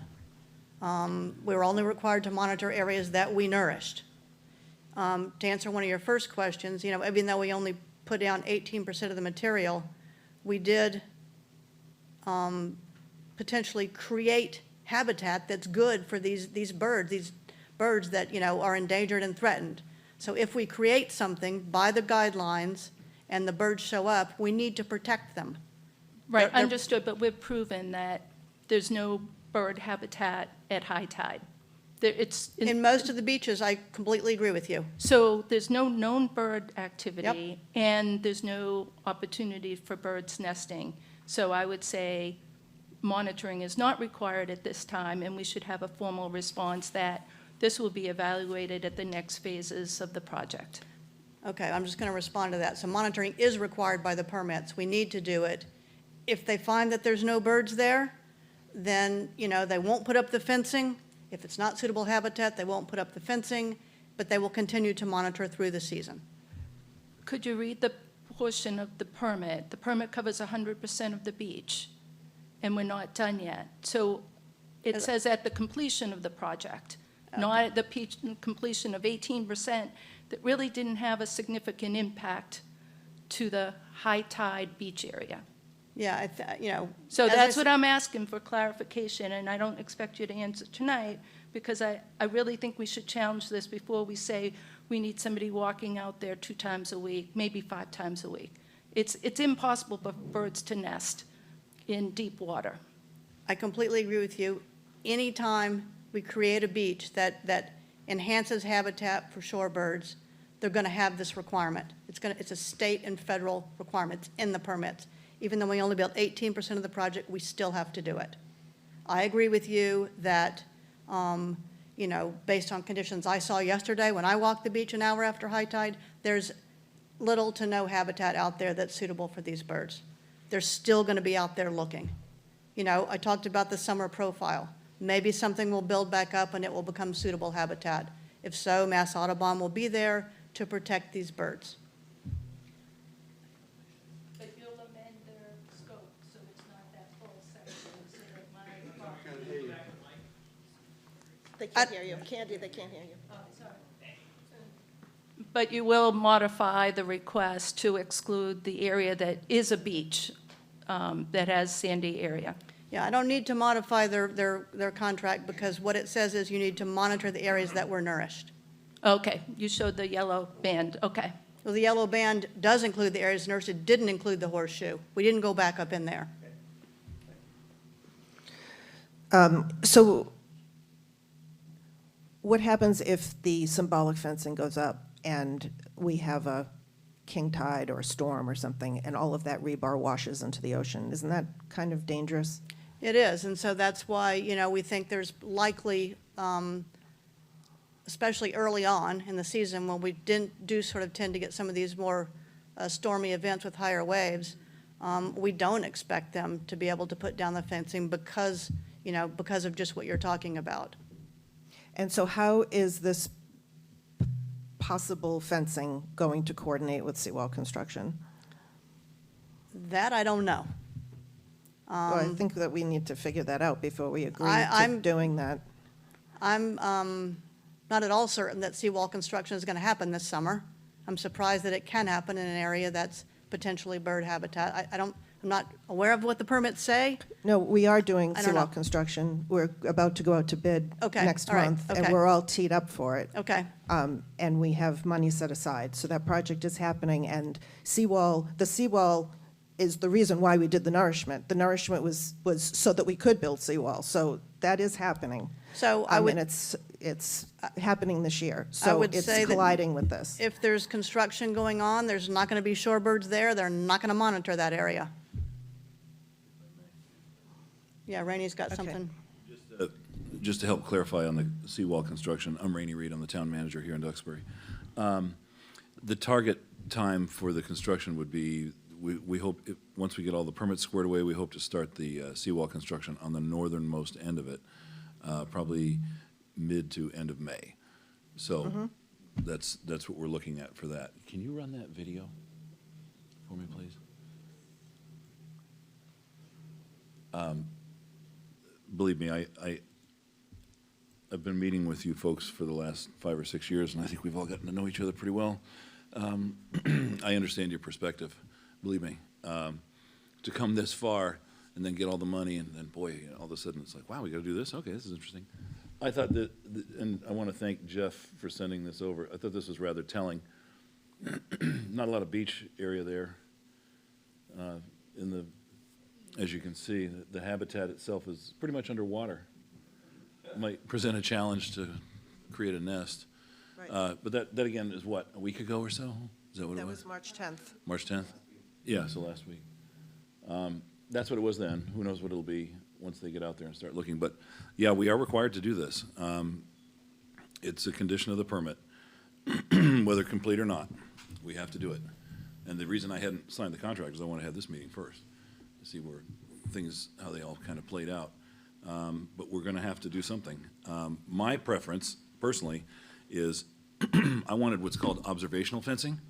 We were only required to monitor areas that we nourished. To answer one of your first questions, even though we only put down 18% of the material, we did potentially create habitat that's good for these birds that, are endangered and threatened. So if we create something by the guidelines and the birds show up, we need to protect them. Right, understood, but we've proven that there's no bird habitat at high tide. In most of the beaches, I completely agree with you. So there's no known bird activity, and there's no opportunity for birds nesting. So I would say monitoring is not required at this time, and we should have a formal response that this will be evaluated at the next phases of the project. Okay, I'm just going to respond to that. So monitoring is required by the permits. We need to do it. If they find that there's no birds there, then, they won't put up the fencing. If it's not suitable habitat, they won't put up the fencing, but they will continue to monitor through the season. Could you read the portion of the permit? The permit covers 100% of the beach, and we're not done yet. So it says at the completion of the project, not at the completion of 18%, that really didn't have a significant impact to the high tide beach area. Yeah, So as I that's s- what I'm asking for clarification, and I don't expect you to answer tonight, because I really think we should challenge this before we say we need somebody walking out there 2 times a week, maybe 5 times a week. It's impossible for birds to nest in deep water. I completely agree with you. Anytime we create a beach that enhances habitat for shorebirds, they're going to have this requirement. It's a state and federal requirement. It's in the permits. Even though we only built 18% of the project, we still have to do it. I agree with you that, based on conditions I saw yesterday when I walked the beach an hour after high tide, there's little to no habitat out there that's suitable for these birds. They're still going to be out there looking. I talked about the summer profile. Maybe something will build back up and it will become suitable habitat. If so, Mass Audubon will be there to protect these birds. But you'll amend their scope, so it's not that full section, so that my. They can't hear you. Candy, they can't hear you. But you will modify the request to exclude the area that is a beach, that has sandy area. Yeah, I don't need to modify their contract because what it says is you need to monitor the areas that were nourished. Okay, you showed the yellow band, okay. Well, the yellow band does include the areas nourished. It didn't include the horseshoe. We didn't go back up in there. So what happens if the symbolic fencing goes up and we have a king tide or a storm or something, and all of that rebar washes into the ocean? Isn't that kind of dangerous? It is, and so that's why, we think there's likely, especially early on in the season when we do sort of tend to get some of these more stormy events with higher waves, we don't expect them to be able to put down the fencing because of just what you're talking about. And so how is this possible fencing going to coordinate with seawall construction? That I don't know. Well, I think that we need to figure that out before we agree to I'm- doing that. I'm not at all certain that seawall construction is going to happen this summer. I'm surprised that it can happen in an area that's potentially bird habitat. I'm not aware of what the permits say. No, we are doing I don't seawall know. construction. We're about to go out to bid Okay, next all right, month, and okay. we're all teed up for it. Okay, And we have money set aside. So that project is happening, and the seawall is the reason why we did the nourishment. The nourishment was so that we could build seawall. So that is happening. so I would, And it's happening this year. So would it's say that colliding with this. if there's construction going on, there's not going to be shorebirds there. They're not going to monitor that area. Yeah, Rainey's got Okay. something. Just to help clarify on the seawall construction, I'm Rainey Reed, I'm the town manager here in Duxbury. The target time for the construction would be, we hope, once we get all the permits squared away, we hope to start the seawall construction on the northernmost end of it, probably mid to end of May. So that's what we're looking at for that. Can you run that video for me, please? Believe me, I've been meeting with you folks for the last 5 or 6 years, and I think we've all gotten to know each other pretty well. I understand your perspective, believe me. To come this far and then get all the money, and then, boy, all of a sudden it's like, wow, we got to do this? Okay, this is interesting. I thought that, and I want to thank Jeff for sending this over. I thought this was rather telling. Not a lot of beach area there. As you can see, the habitat itself is pretty much underwater. Might present a challenge to create a nest. Right. But that again is what, a week ago or so? Is that what it That was? was March 10th. March 10th? Yeah, so last week. That's what it was then. Who knows what it'll be once they get out there and start looking. But, yeah, we are required to do this. It's a condition of the permit, whether complete or not. We have to do it. And the reason I hadn't signed the contract is I want to have this meeting first, to see where things, how they all kind of played out. But we're going to have to do something. My preference, personally, is I wanted what's called observational fencing,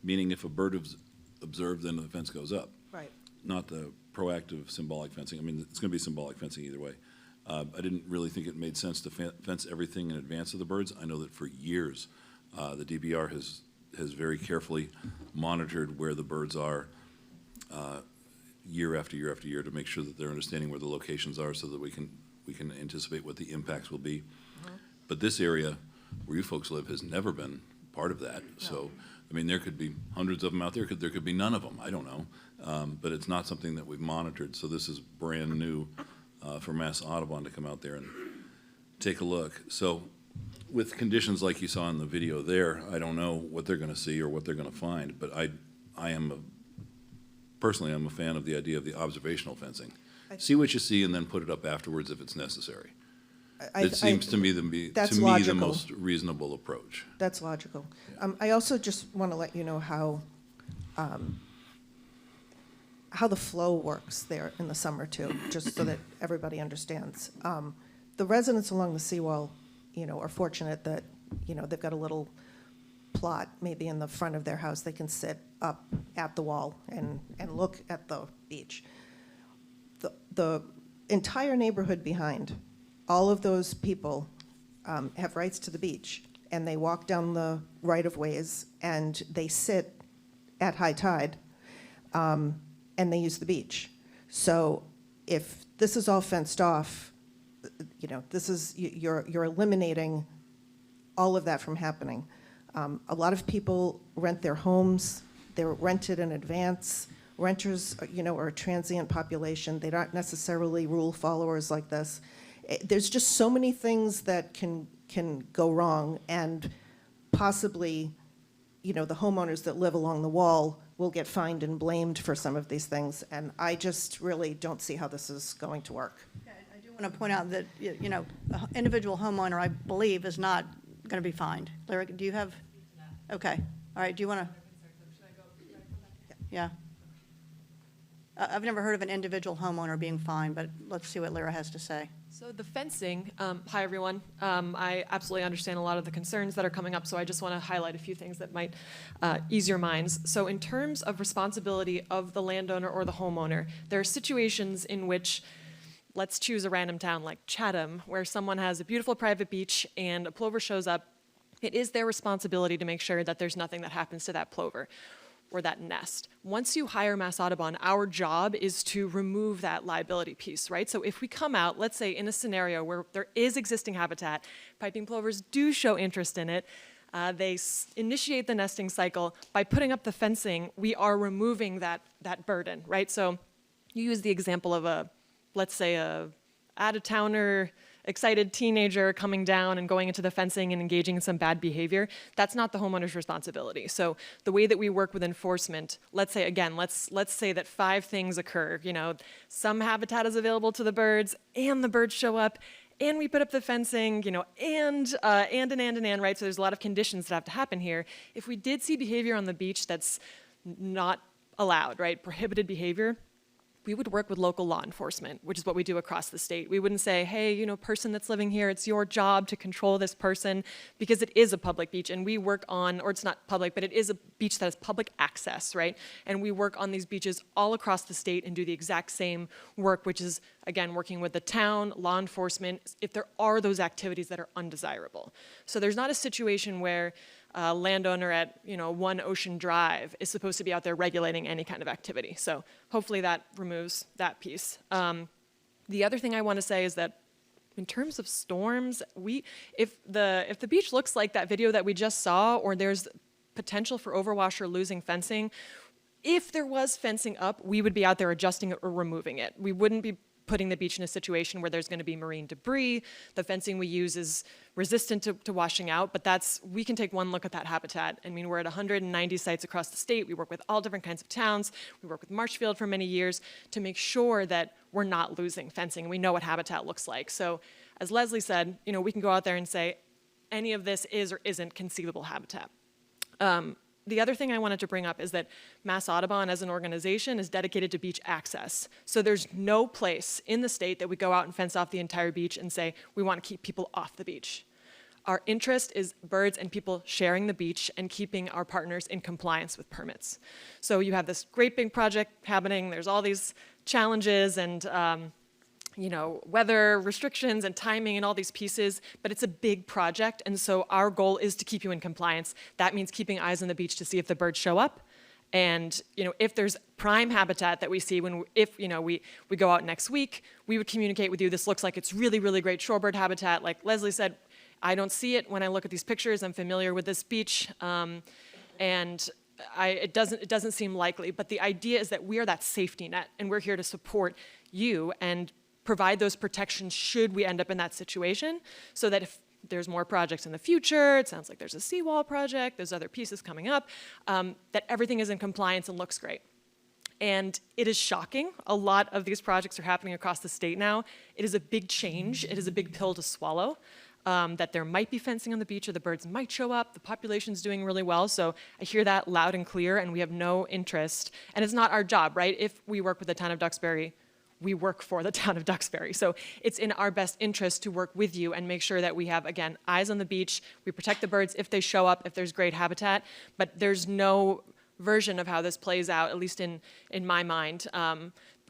meaning if a bird is observed, then the fence goes up. Right. Not the proactive symbolic fencing. I mean, it's going to be symbolic fencing either way. I didn't really think it made sense to fence everything in advance of the birds. I know that for years, the DBR has very carefully monitored where the birds are year after year after year to make sure that they're understanding where the locations are so that we can anticipate what the impacts will be. But this area where you folks live has never been part of that. So, I mean, there could be hundreds of them out there. There could be none of them. I don't know. But it's not something that we've monitored. So this is brand new for Mass Audubon to come out there and take a look. So with conditions like you saw in the video there, I don't know what they're going to see or what they're going to find. But personally, I'm a fan of the idea of the observational fencing. See what you see and then put it up afterwards if it's necessary. It seems to me that's the logical. most reasonable approach. That's logical. I also just want to let you know how the flow works there in the summer too, just so that everybody understands. The residents along the seawall, are fortunate that, they've got a little plot maybe in the front of their house. They can sit up at the wall and look at the beach. The entire neighborhood behind, all of those people have rights to the beach, and they walk down the right-of-ways, and they sit at high tide, and they use the beach. So if this is all fenced off, you're eliminating all of that from happening. A lot of people rent their homes. They're rented in advance. Renters, are a transient population. They're not necessarily rule followers like this. There's just so many things that can go wrong, and possibly, the homeowners that live along the wall will get fined and blamed for some of these things, and I just really don't see how this is going to work. I do want to point out that, an individual homeowner, I believe, is not going to be fined. Larry, do you have? Okay, all right, do you want to? Yeah. I've never heard of an individual homeowner being fined, but let's see what Lyra has to say. So the fencing, hi everyone. I absolutely understand a lot of the concerns that are coming up, so I just want to highlight a few things that might ease your minds. So in terms of responsibility of the landowner or the homeowner, there are situations in which, let's choose a random town like Chatham, where someone has a beautiful private beach and a plover shows up. It is their responsibility to make sure that there's nothing that happens to that plover or that nest. Once you hire Mass Audubon, our job is to remove that liability piece, right? So if we come out, let's say in a scenario where there is existing habitat, piping plovers do show interest in it, they initiate the nesting cycle. By putting up the fencing, we are removing that burden, right? So you use the example of let's say a out-of-towner, excited teenager coming down and going into the fencing and engaging in some bad behavior. That's not the homeowner's responsibility. So the way that we work with enforcement, let's say, again, let's say that 5 things occur. Some habitat is available to the birds, and the birds show up, and we put up the fencing, and, right? So there's a lot of conditions that have to happen here. If we did see behavior on the beach that's not allowed, right, prohibited behavior, we would work with local law enforcement, which is what we do across the state. We wouldn't say, hey, person that's living here, it's your job to control this person, because it is a public beach, and we work on, or it's not public, but it is a beach that has public access, right? And we work on these beaches all across the state and do the exact same work, which is, again, working with the town, law enforcement, if there are those activities that are undesirable. So there's not a situation where a landowner at One Ocean Drive is supposed to be out there regulating any kind of activity. So hopefully that removes that piece. The other thing I want to say is that in terms of storms, if the beach looks like that video that we just saw, or there's potential for overwash or losing fencing, if there was fencing up, we would be out there adjusting it or removing it. We wouldn't be putting the beach in a situation where there's going to be marine debris. The fencing we use is resistant to washing out, but we can take one look at that habitat. I mean, we're at 190 sites across the state. We work with all different kinds of towns. We work with Marshfield for many years to make sure that we're not losing fencing. We know what habitat looks like. So as Leslie said, we can go out there and say, any of this is or isn't conceivable habitat. The other thing I wanted to bring up is that Mass Audubon as an organization is dedicated to beach access. So there's no place in the state that we go out and fence off the entire beach and say, we want to keep people off the beach. Our interest is birds and people sharing the beach and keeping our partners in compliance with permits. So you have this great big project happening, there's all these challenges and weather restrictions and timing and all these pieces, but it's a big project, and so our goal is to keep you in compliance. That means keeping eyes on the beach to see if the birds show up, and if there's prime habitat that we see if we go out next week, we would communicate with you, this looks like it's really, really great shorebird habitat. Like Leslie said, I don't see it when I look at these pictures. I'm familiar with this beach, and it doesn't seem likely, but the idea is that we are that safety net, and we're here to support you and provide those protections should we end up in that situation, so that if there's more projects in the future, it sounds like there's a seawall project, there's other pieces coming up, that everything is in compliance and looks great. And it is shocking. A lot of these projects are happening across the state now. It is a big change. It is a big pill to swallow. That there might be fencing on the beach or the birds might show up. The population's doing really well, so I hear that loud and clear, and we have no interest. And it's not our job, right? If we work with the town of Duxbury, we work for the town of Duxbury. So it's in our best interest to work with you and make sure that we have, again, eyes on the beach. We protect the birds if they show up, if there's great habitat, but there's no version of how this plays out, at least in my mind,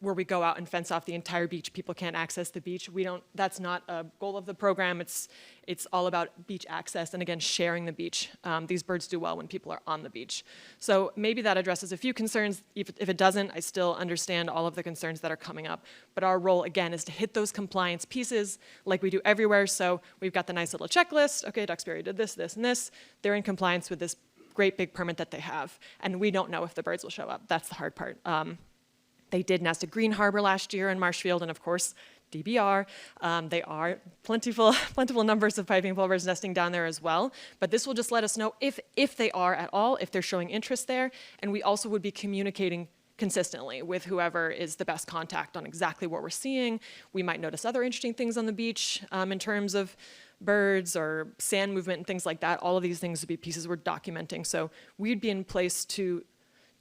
where we go out and fence off the entire beach. People can't access the beach. That's not a goal of the program. It's all about beach access and, again, sharing the beach. These birds do well when people are on the beach. So maybe that addresses a few concerns. If it doesn't, I still understand all of the concerns that are coming up. But our role, again, is to hit those compliance pieces like we do everywhere. So we've got the nice little checklist. Okay, Duxbury did this, this, and this. They're in compliance with this great big permit that they have. And we don't know if the birds will show up. That's the hard part. They did nest at Green Harbor last year in Marshfield, and of course, DBR. They are plentiful numbers of piping plovers nesting down there as well. But this will just let us know if they are at all, if they're showing interest there. And we also would be communicating consistently with whoever is the best contact on exactly what we're seeing. We might notice other interesting things on the beach in terms of birds or sand movement and things like that. All of these things would be pieces we're documenting. So we'd be in place to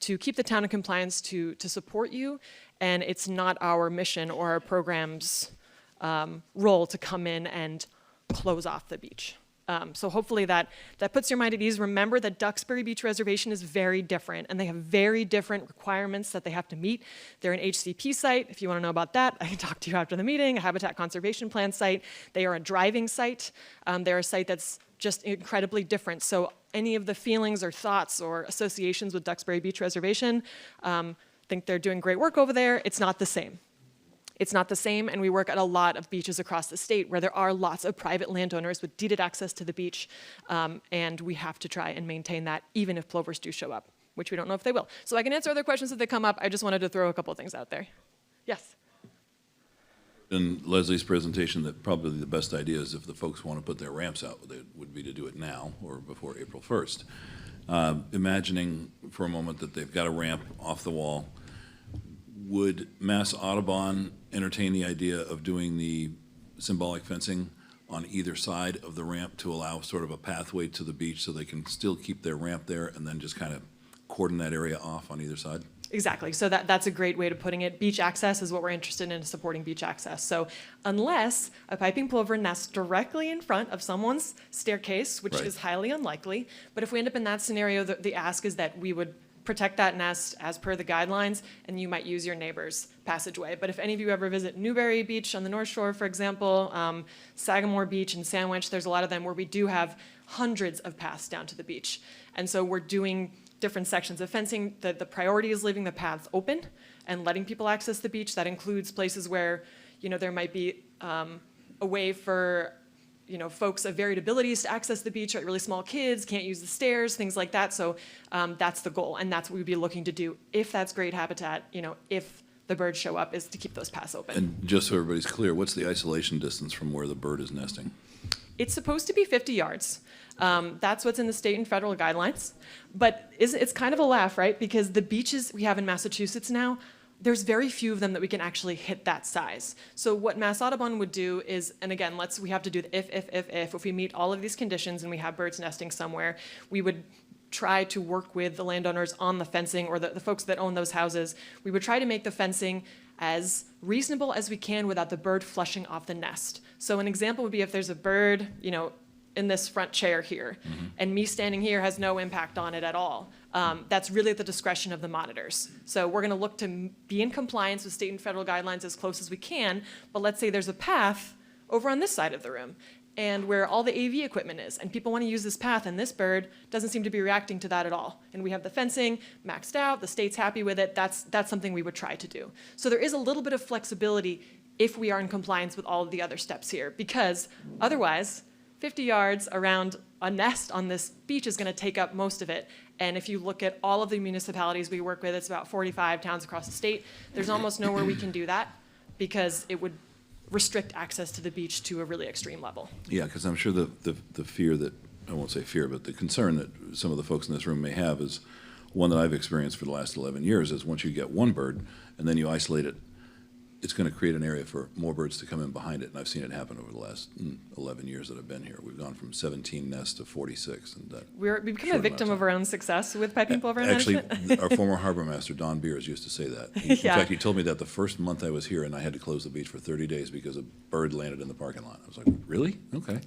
keep the town in compliance, to support you, and it's not our mission or our program's role to come in and close off the beach. So hopefully that puts your mind at ease. Remember that Duxbury Beach Reservation is very different, and they have very different requirements that they have to meet. They're an HCP site. If you want to know about that, I can talk to you after the meeting, a Habitat Conservation Plan site. They are a driving site. They're a site that's just incredibly different. So any of the feelings or thoughts or associations with Duxbury Beach Reservation, think they're doing great work over there. It's not the same. It's not the same, and we work at a lot of beaches across the state where there are lots of private landowners with deeded access to the beach, and we have to try and maintain that even if plovers do show up, which we don't know if they will. So I can answer other questions if they come up. I just wanted to throw a couple of things out there. Yes? In Leslie's presentation, that probably the best idea is if the folks want to put their ramps out, it would be to do it now or before April 1st. Imagining for a moment that they've got a ramp off the wall, would Mass Audubon entertain the idea of doing the symbolic fencing on either side of the ramp to allow sort of a pathway to the beach so they can still keep their ramp there and then just kind of cordon that area off on either side? Exactly. So that's a great way to putting it. Beach access is what we're interested in, supporting beach access. So unless a piping plover nests directly in front of someone's staircase, which Right. is highly unlikely, but if we end up in that scenario, the ask is that we would protect that nest as per the guidelines, and you might use your neighbor's passageway. But if any of you ever visit Newberry Beach on the North Shore, for example, Sagamore Beach and Sandwich, there's a lot of them where we do have hundreds of paths down to the beach. And so we're doing different sections of fencing. The priority is leaving the paths open and letting people access the beach. That includes places where, there might be a way for, folks of varied abilities to access the beach, like really small kids can't use the stairs, things like that. So that's the goal, and that's what we'd be looking to do if that's great habitat, if the birds show up is to keep those paths open. And just so everybody's clear, what's the isolation distance from where the bird is nesting? It's supposed to be 50 yards. That's what's in the state and federal guidelines. But it's kind of a laugh, right? Because the beaches we have in Massachusetts now, there's very few of them that we can actually hit that size. So what Mass Audubon would do is, and again, we have to do the if we meet all of these conditions and we have birds nesting somewhere, we would try to work with the landowners on the fencing, or the folks that own those houses. We would try to make the fencing as reasonable as we can without the bird flushing off the nest. So an example would be if there's a bird, in this front chair here, and me standing here has no impact on it at all. That's really at the discretion of the monitors. So we're going to look to be in compliance with state and federal guidelines as close as we can, but let's say there's a path over on this side of the room, and where all the AV equipment is, and people want to use this path, and this bird doesn't seem to be reacting to that at all. And we have the fencing maxed out, the state's happy with it, that's something we would try to do. So there is a little bit of flexibility if we are in compliance with all of the other steps here, because otherwise, 50 yards around a nest on this beach is going to take up most of it. And if you look at all of the municipalities we work with, it's about 45 towns across the state, there's almost nowhere we can do that, because it would restrict access to the beach to a really extreme level. Yeah, because I'm sure the fear that, I won't say fear, but the concern that some of the folks in this room may have is one that I've experienced for the last 11 years, is once you get one bird and then you isolate it, it's going to create an area for more birds to come in behind it. And I've seen it happen over the last 11 years that I've been here. We've gone from 17 nests to 46. And We've become a victim of our own success with piping plover management. Actually, our former harbor master, Don Beers, used to say that. In fact, he told me that the first month I was here, and I had to close the beach for 30 days because a bird landed in the parking lot. I was like, really? Okay.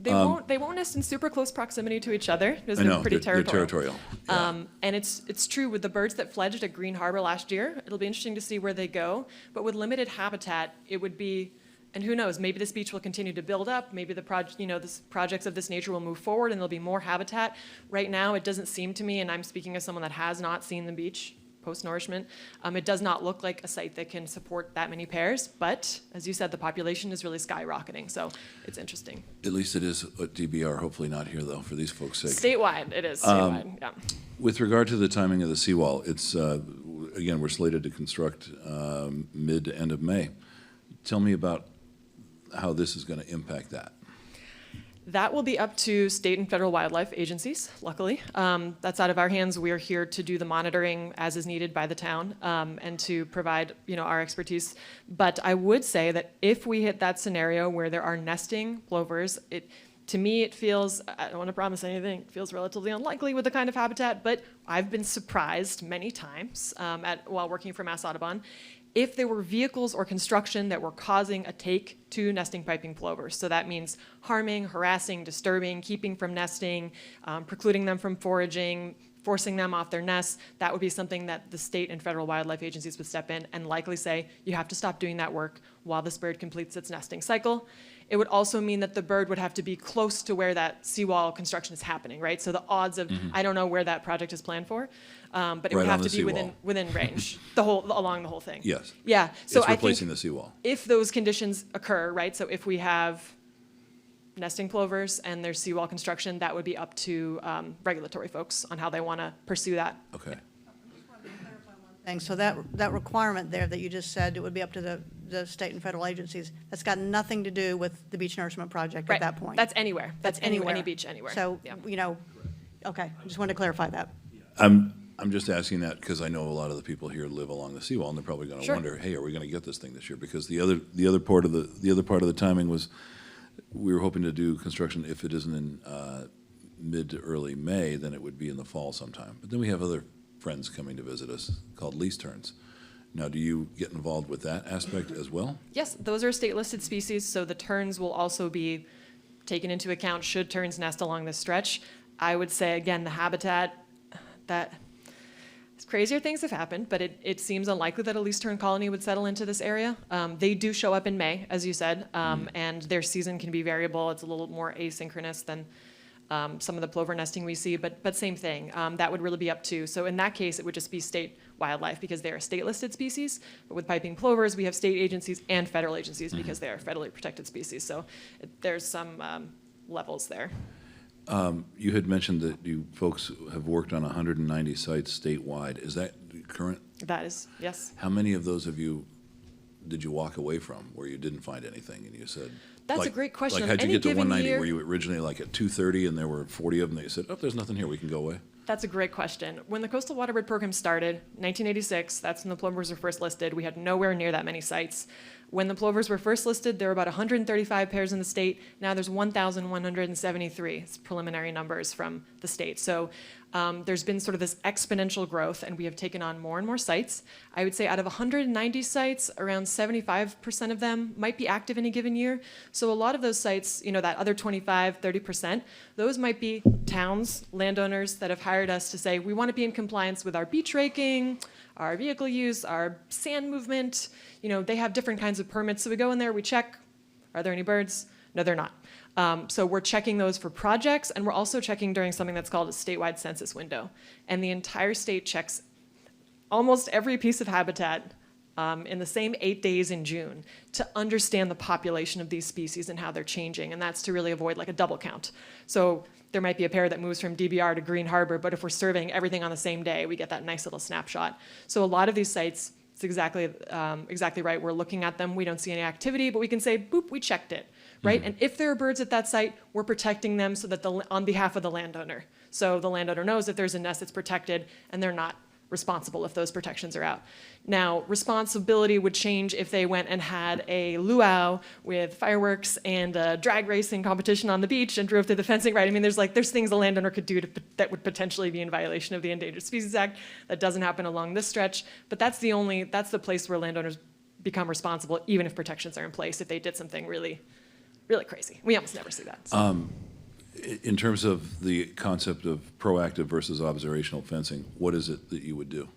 They won't nest in super close proximity to each other. I know, pretty they're territorial. territorial. Yeah. And it's true with the birds that fledged at Green Harbor last year. It'll be interesting to see where they go. But with limited habitat, it would be, and who knows, maybe this beach will continue to build up. Maybe this projects of this nature will move forward and there'll be more habitat. Right now, it doesn't seem to me, and I'm speaking as someone that has not seen the beach post-nourishment, it does not look like a site that can support that many pairs. But as you said, the population is really skyrocketing, so it's interesting. At least it is at DBR, hopefully not here, though, for these folks' sake. Statewide, it is statewide, yeah. With regard to the timing of the seawall, it's, again, we're slated to construct mid to end of May. Tell me about how this is going to impact that. That will be up to state and federal wildlife agencies, luckily. That's out of our hands. We are here to do the monitoring as is needed by the town, and to provide, our expertise. But I would say that if we hit that scenario where there are nesting plovers, to me it feels, I don't want to promise anything, it feels relatively unlikely with the kind of habitat, but I've been surprised many times while working for Mass Audubon if there were vehicles or construction that were causing a take to nesting piping plovers. So that means harming, harassing, disturbing, keeping from nesting, precluding them from foraging, forcing them off their nests. That would be something that the state and federal wildlife agencies would step in and likely say, you have to stop doing that work while this bird completes its nesting cycle. It would also mean that the bird would have to be close to where that seawall construction is happening, right? So the odds of, I don't know where that project is planned for, but it would Right have on to the be seawall. within range, along the whole thing. Yes. Yeah, so It's I replacing think the seawall. if those conditions occur, right? So if we have nesting plovers and there's seawall construction, that would be up to regulatory folks on how they want to pursue that. Okay. thing. So that requirement there that you just said, it would be up to the state and federal agencies. That's got nothing to do with the beach nourishment project Right. at that point. That's anywhere. That's any anywhere. beach anywhere. So, Yeah. Okay, just wanted to clarify that. I'm just asking that because I know a lot of the people here live along the seawall, and they're probably going to Sure. wonder, hey, are we going to get this thing this year? Because the other part of the timing was we were hoping to do construction, if it isn't in mid to early May, then it would be in the fall sometime. But then we have other friends coming to visit us called lease terns. Now, do you get involved with that aspect as well? Yes, those are state-listed species, so the terns will also be taken into account should terns nest along this stretch. I would say, again, the habitat, that crazier things have happened, but it seems unlikely that a least tern colony would settle into this area. They do show up in May, as you said, and their season can be variable. It's a little more asynchronous than some of the plover nesting we see, but same thing. That would really be up to. So in that case, it would just be state wildlife because they're a state-listed species. But with piping plovers, we have state agencies and federal agencies because they are federally protected species. So there's some levels there. You had mentioned that you folks have worked on 190 sites statewide. Is that current? That is, yes. How many of those did you walk away from where you didn't find anything and you said? That's a like- great question. Like, On how'd you any get to given 190? year- Were you originally like at 230 and there were 40 of them that you said, oh, there's nothing here, we can go away? That's a great question. When the Coastal Waterbird Program started, 1986, that's when the plovers were first listed. We had nowhere near that many sites. When the plovers were first listed, there were about 135 pairs in the state. Now there's 1,173. It's preliminary numbers from the state. So there's been sort of this exponential growth, and we have taken on more and more sites. I would say out of 190 sites, around 75% of them might be active in a given year. So a lot of those sites, that other 25, 30%, those might be towns, landowners that have hired us to say, we want to be in compliance with our beach raking, our vehicle use, our sand movement. They have different kinds of permits. So we go in there, we check, are there any birds? No, they're not. So we're checking those for projects, and we're also checking during something that's called a statewide census window. And the entire state checks almost every piece of habitat in the same 8 days in June to understand the population of these species and how they're changing. And that's to really avoid like a double count. So there might be a pair that moves from DBR to Green Harbor, but if we're surveying everything on the same day, we get that nice little snapshot. So a lot of these sites, it's exactly right. We're looking at them. We don't see any activity, but we can say, boop, we checked it, right? And if there are birds at that site, we're protecting them so that on behalf of the landowner. So the landowner knows if there's a nest, it's protected, and they're not responsible if those protections are out. Now, responsibility would change if they went and had a luau with fireworks and a drag racing competition on the beach and drove through the fencing, right? I mean, there's things the landowner could do that would potentially be in violation of the Endangered Species Act. That doesn't happen along this stretch, but that's the place where landowners become responsible, even if protections are in place, if they did something really, really crazy. We almost never see that. So. In terms of the concept of proactive versus observational fencing, what is it that you would do?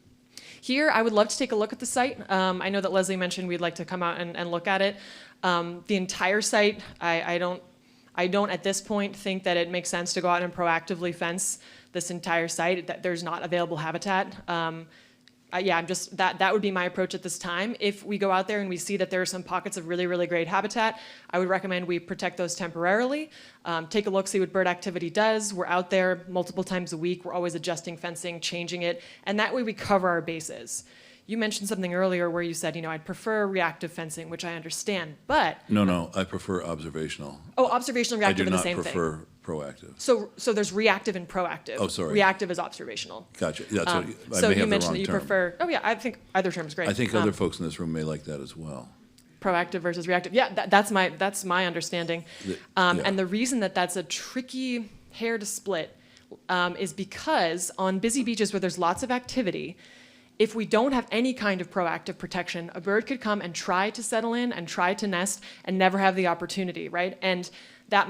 Here, I would love to take a look at the site. I know that Leslie mentioned we'd like to come out and look at it. The entire site, I don't at this point think that it makes sense to go out and proactively fence this entire site, that there's not available habitat. That would be my approach at this time. If we go out there and we see that there are some pockets of really, really great habitat, I would recommend we protect those temporarily. Take a look, see what bird activity does. We're out there multiple times a week. We're always adjusting fencing, changing it, and that way we cover our bases. You mentioned something earlier where you said, I'd prefer reactive fencing, which I understand, but... No, I prefer observational. Oh, observational and reactive are the same I do thing. not prefer proactive. So there's reactive and proactive. Oh, sorry. Reactive is observational. Gotcha. That's what, I So may you have the mentioned wrong that you term. prefer... Oh, yeah, I think either term is great. I think other folks in this room may like that as well. Proactive versus reactive. Yeah, that's my understanding. Yeah. And the reason that that's a tricky hair to split is because on busy beaches where there's lots of activity, if we don't have any kind of proactive protection, a bird could come and try to settle in and try to nest and never have the opportunity, right? And that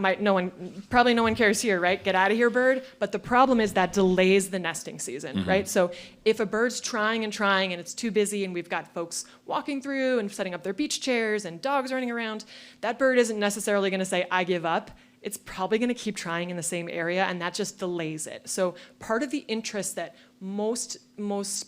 probably no one cares here, right? Get out of here, bird. But the problem is that delays the nesting season, right? So if a bird's trying and it's too busy and we've got folks walking through and setting up their beach chairs and dogs running around, that bird isn't necessarily gonna say, I give up. It's probably gonna keep trying in the same area, and that just delays it. So part of the interest that most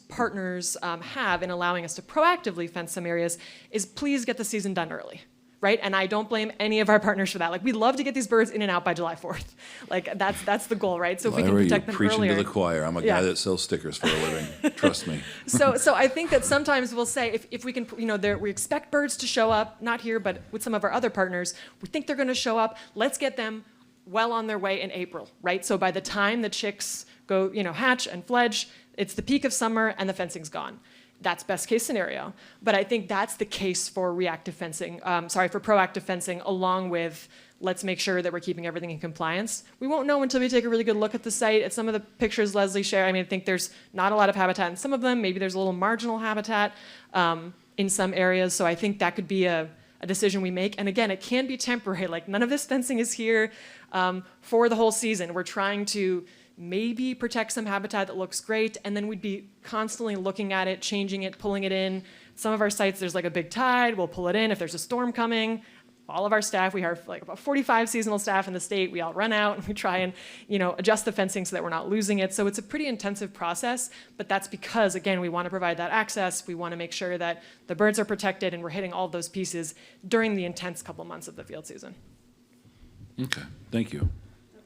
partners have in allowing us to proactively fence some areas is please get the season done early, right? And I don't blame any of our partners for that. Like, we'd love to get these birds in and out by July 4th. Like, that's the goal, right? So if we can Lyra, protect you're them preaching earlier. to the choir. I'm a Yeah. guy that sells stickers for a living. Trust me. So I think that sometimes we'll say, if we can, we expect birds to show up, not here, but with some of our other partners, we think they're gonna show up, let's get them well on their way in April, right? So by the time the chicks go, hatch and fledge, it's the peak of summer and the fencing's gone. That's best case scenario. But I think that's the case for reactive fencing, for proactive fencing, along with let's make sure that we're keeping everything in compliance. We won't know until we take a really good look at the site. At some of the pictures Leslie shared, I think there's not a lot of habitat in some of them. Maybe there's a little marginal habitat in some areas. So I think that could be a decision we make. And again, it can be temporary. Like, none of this fencing is here for the whole season. We're trying to maybe protect some habitat that looks great, and then we'd be constantly looking at it, changing it, pulling it in. Some of our sites, there's like a big tide, we'll pull it in if there's a storm coming. All of our staff, we have like about 45 seasonal staff in the state, we all run out and we try and adjust the fencing so that we're not losing it. So it's a pretty intensive process, but that's because, again, we want to provide that access, we want to make sure that the birds are protected, and we're hitting all those pieces during the intense couple months of the field season. Okay, thank you.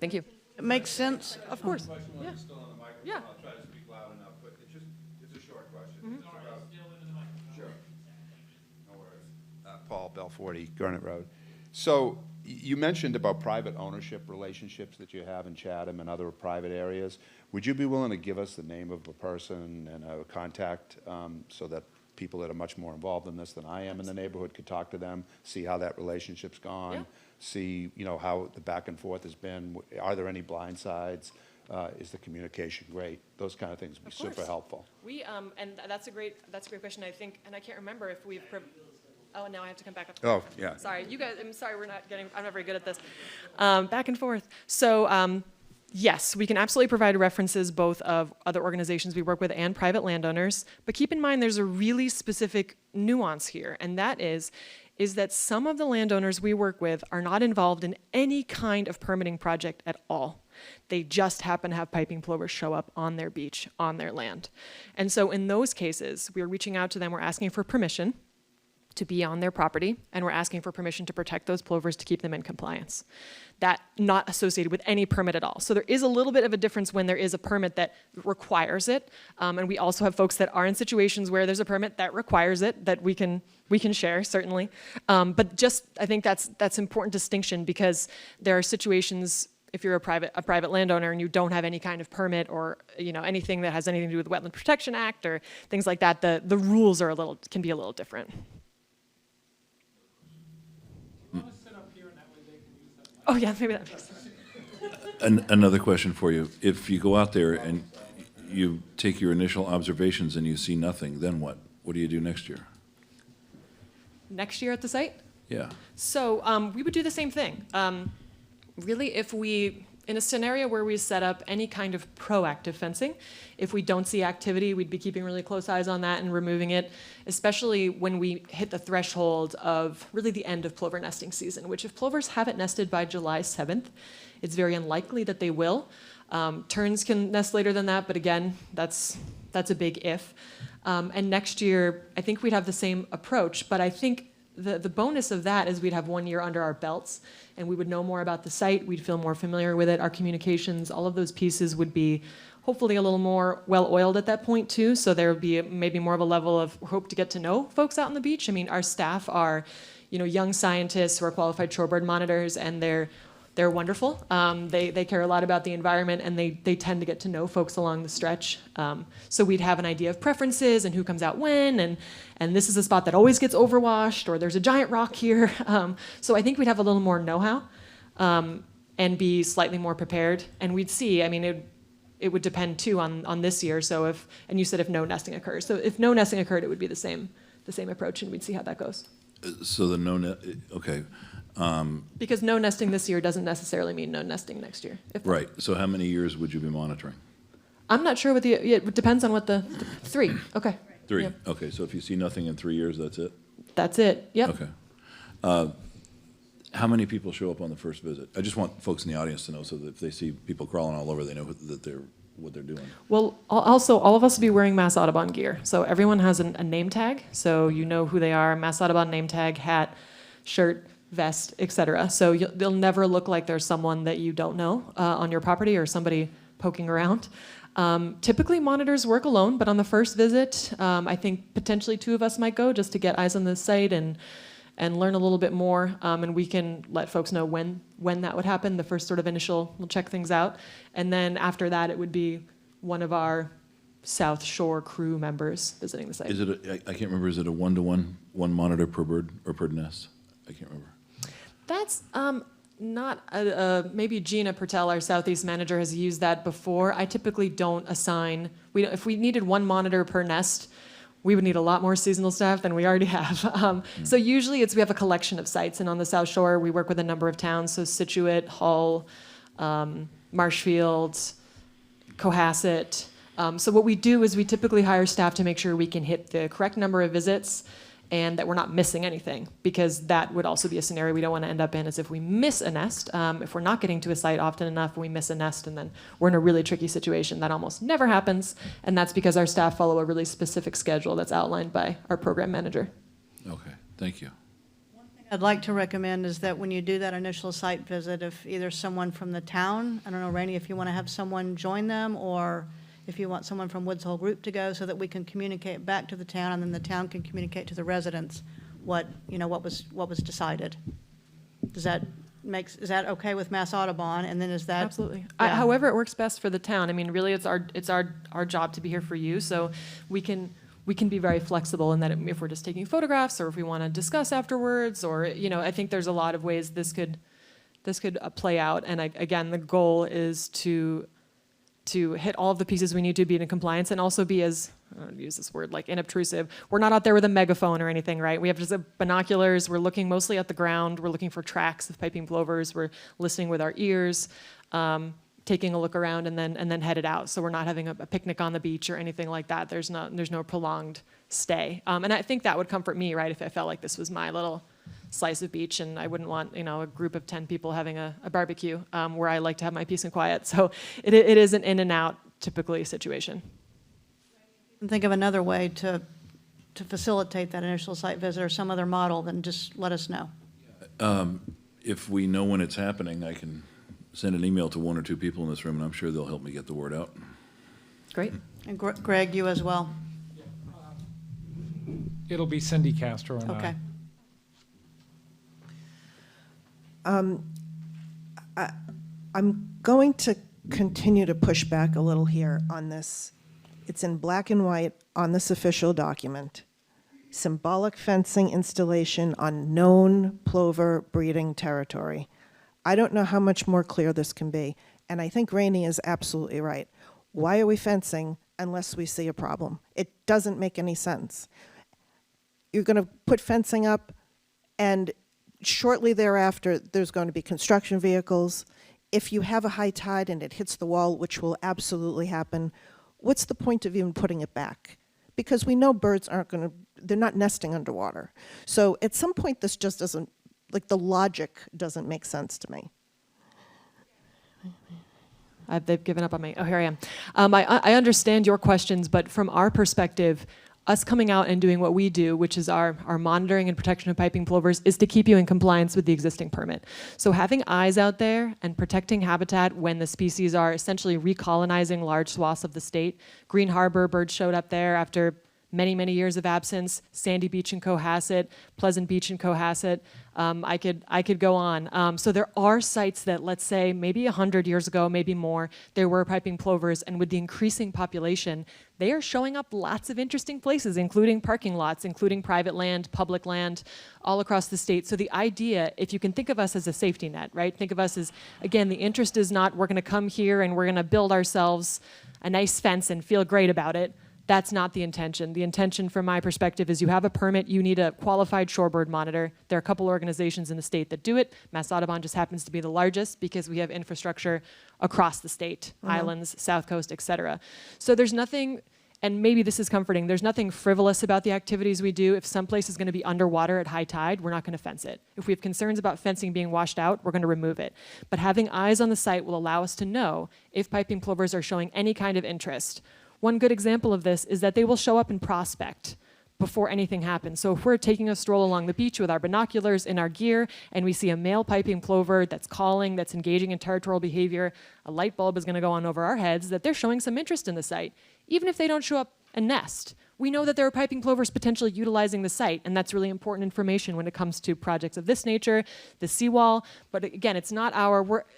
Thank you. It makes sense. Of course. Question while you're still on the microphone. Yeah. I'll try to speak loud enough, but it's a short question. It's about Paul Belforti, Gurnett Road. So you mentioned about private ownership relationships that you have in Chatham and other private areas. Would you be willing to give us the name of a person and a contact so that people that are much more involved in this than I am in the neighborhood could talk to them, see how that relationship's gone, Yeah. see, you know, how the back and forth has been? Are there any blind sides? Is the communication great? Those kind of things would be Of course. super helpful. We, and that's a great question, I think, and I can't remember if we've, oh, now I have to come back up. Oh, yeah. Sorry, you guys, I'm sorry, I'm not very good at this. Back and forth. So, yes, we can absolutely provide references both of other organizations we work with and private landowners, but keep in mind there's a really specific nuance here, and that is that some of the landowners we work with are not involved in any kind of permitting project at all. They just happen to have piping plovers show up on their beach, on their land. And so in those cases, we're reaching out to them, we're asking for permission to be on their property, and we're asking for permission to protect those plovers to keep them in compliance. That not associated with any permit at all. So there is a little bit of a difference when there is a permit that requires it, and we also have folks that are in situations where there's a permit that requires it that we can share, certainly. But just, I think that's important distinction, because there are situations, if you're a private landowner and you don't have any kind of permit or, you know, anything that has anything to do with the Wetland Protection Act or things like that, the rules are can be a little different. Oh, yeah, maybe that makes sense. Another question for you. If you go out there and you take your initial observations and you see nothing, then what? What do you do next year? Next year at the site? Yeah. So we would do the same thing. Really, if we, in a scenario where we set up any kind of proactive fencing, if we don't see activity, we'd be keeping really close eyes on that and removing it, especially when we hit the threshold of really the end of plover nesting season, which if plovers haven't nested by July 7th, it's very unlikely that they will. Terns can nest later than that, but again, that's a big if. And next year, I think we'd have the same approach, but I think the bonus of that is we'd have 1 year under our belts, and we would know more about the site, we'd feel more familiar with it, our communications, all of those pieces would be hopefully a little more well-oiled at that point too, so there would be maybe more of a level of hope to get to know folks out on the beach. I mean, our staff are, you know, young scientists who are qualified shorebird monitors, and they're wonderful. They care a lot about the environment, and they tend to get to know folks along the stretch. So we'd have an idea of preferences and who comes out when, and this is a spot that always gets overwashed, or there's a giant rock here. So I think we'd have a little more know-how and be slightly more prepared. And we'd see, I mean, it would depend too on this year. So and you said if no nesting occurs. So if no nesting occurred, it would be the same approach, and we'd see how that goes. So the okay. Because no nesting this year doesn't necessarily mean no nesting next year. Right. So how many years would you be monitoring? I'm not sure it depends on what the 3. Okay. 3. Yep. Okay. So if you see nothing in 3 years, that's it? That's it. Yep. Okay. How many people show up on the first visit? I just want folks in the audience to know, so that if they see people crawling all over, they know what they're doing. Well, also, all of us will be wearing Mass Audubon gear. So everyone has a name tag, so you know who they are. Mass Audubon name tag, hat, shirt, vest, etc. So they'll never look like there's someone that you don't know on your property or somebody poking around. Typically, monitors work alone, but on the first visit, I think potentially 2 of us might go just to get eyes on the site and learn a little bit more, and we can let folks know when that would happen. The first sort of initial, we'll check things out, and then after that, it would be one of our South Shore crew members visiting the site. Is it I can't remember, is it a 1-to-1, one monitor per bird or per nest? I can't remember. That's not, maybe Gina Pertel, our Southeast manager, has used that before. I typically don't assign, if we needed 1 monitor per nest, we would need a lot more seasonal staff than we already have. So usually we have a collection of sites, and on the South Shore, we work with a number of towns, so Scituate, Hull, Marshfield, Cohasset. So what we do is we typically hire staff to make sure we can hit the correct number of visits and that we're not missing anything, because that would also be a scenario we don't want to end up in, is if we miss a nest, if we're not getting to a site often enough, we miss a nest, and then we're in a really tricky situation. That almost never happens, and that's because our staff follow a really specific schedule that's outlined by our program manager. Okay, thank you. I'd like to recommend is that when you do that initial site visit, if either someone from the town, I don't know, Rainey, if you want to have someone join them, or if you want someone from Woods Hole Group to go, so that we can communicate back to the town, and then the town can communicate to the residents what, what was decided. Is that okay with Mass Audubon? And then is that? Absolutely. Yeah. However it works best for the town. I mean, really, it's our job to be here for you, so we can be very flexible in that if we're just taking photographs or if we want to discuss afterwards, or, I think there's a lot of ways this could play out. And again, the goal is to hit all of the pieces we need to be in compliance and also be as, I don't use this word, like inobtrusive. We're not out there with a megaphone or anything, right? We have just binoculars. We're looking mostly at the ground. We're looking for tracks of piping plovers. We're listening with our ears, taking a look around and then headed out. So we're not having a picnic on the beach or anything like that. There's no prolonged stay. And I think that would comfort me, right? If I felt like this was my little slice of beach and I wouldn't want, a group of 10 people having a barbecue where I like to have my peace and quiet. So it is an in and out typically situation. Think of another way to facilitate that initial site visit or some other model, then just let us know. If we know when it's happening, I can send an email to one or two people in this room, and I'm sure they'll help me get the word out. Great. And Greg, you as well? It'll be Cindy Castro and Okay. I'm going to continue to push back a little here on this. It's in black and white on this official document. Symbolic fencing installation on known plover breeding territory. I don't know how much more clear this can be, and I think Rainey is absolutely right. Why are we fencing unless we see a problem? It doesn't make any sense. You're going to put fencing up, and shortly thereafter, there's going to be construction vehicles. If you have a high tide and it hits the wall, which will absolutely happen, what's the point of even putting it back? Because we know birds they're not nesting underwater. So at some point, this just doesn't, the logic doesn't make sense to me. They've given up on me. Oh, here I am. I understand your questions, but from our perspective, us coming out and doing what we do, which is our monitoring and protection of piping plovers, is to keep you in compliance with the existing permit. So having eyes out there and protecting habitat when the species are essentially recolonizing large swaths of the state. Green Harbor, birds showed up there after many, many years of absence. Sandy Beach and Cohasset, Pleasant Beach and Cohasset. I could go on. So there are sites that, let's say, maybe 100 years ago, maybe more, there were piping plovers, and with the increasing population, they are showing up lots of interesting places, including parking lots, including private land, public land, all across the state. So the idea, if you can think of us as a safety net, right? Think of us as, again, the interest is not we're gonna come here and we're gonna build ourselves a nice fence and feel great about it. That's not the intention. The intention from my perspective is you have a permit, you need a qualified shorebird monitor. There are a couple organizations in the state that do it. Mass Audubon just happens to be the largest because we have infrastructure across the state, islands, South Coast, et cetera. So there's nothing, and maybe this is comforting, there's nothing frivolous about the activities we do. If some place is gonna be underwater at high tide, we're not gonna fence it. If we have concerns about fencing being washed out, we're gonna remove it. But having eyes on the site will allow us to know if piping plovers are showing any kind of interest. One good example of this is that they will show up and prospect before anything happens. So if we're taking a stroll along the beach with our binoculars in our gear and we see a male piping plover that's calling, that's engaging in territorial behavior, a light bulb is going to go on over our heads that they're showing some interest in the site. Even if they don't show up and nest, we know that there are piping plovers potentially utilizing the site, and that's really important information when it comes to projects of this nature, the seawall. But again, it's not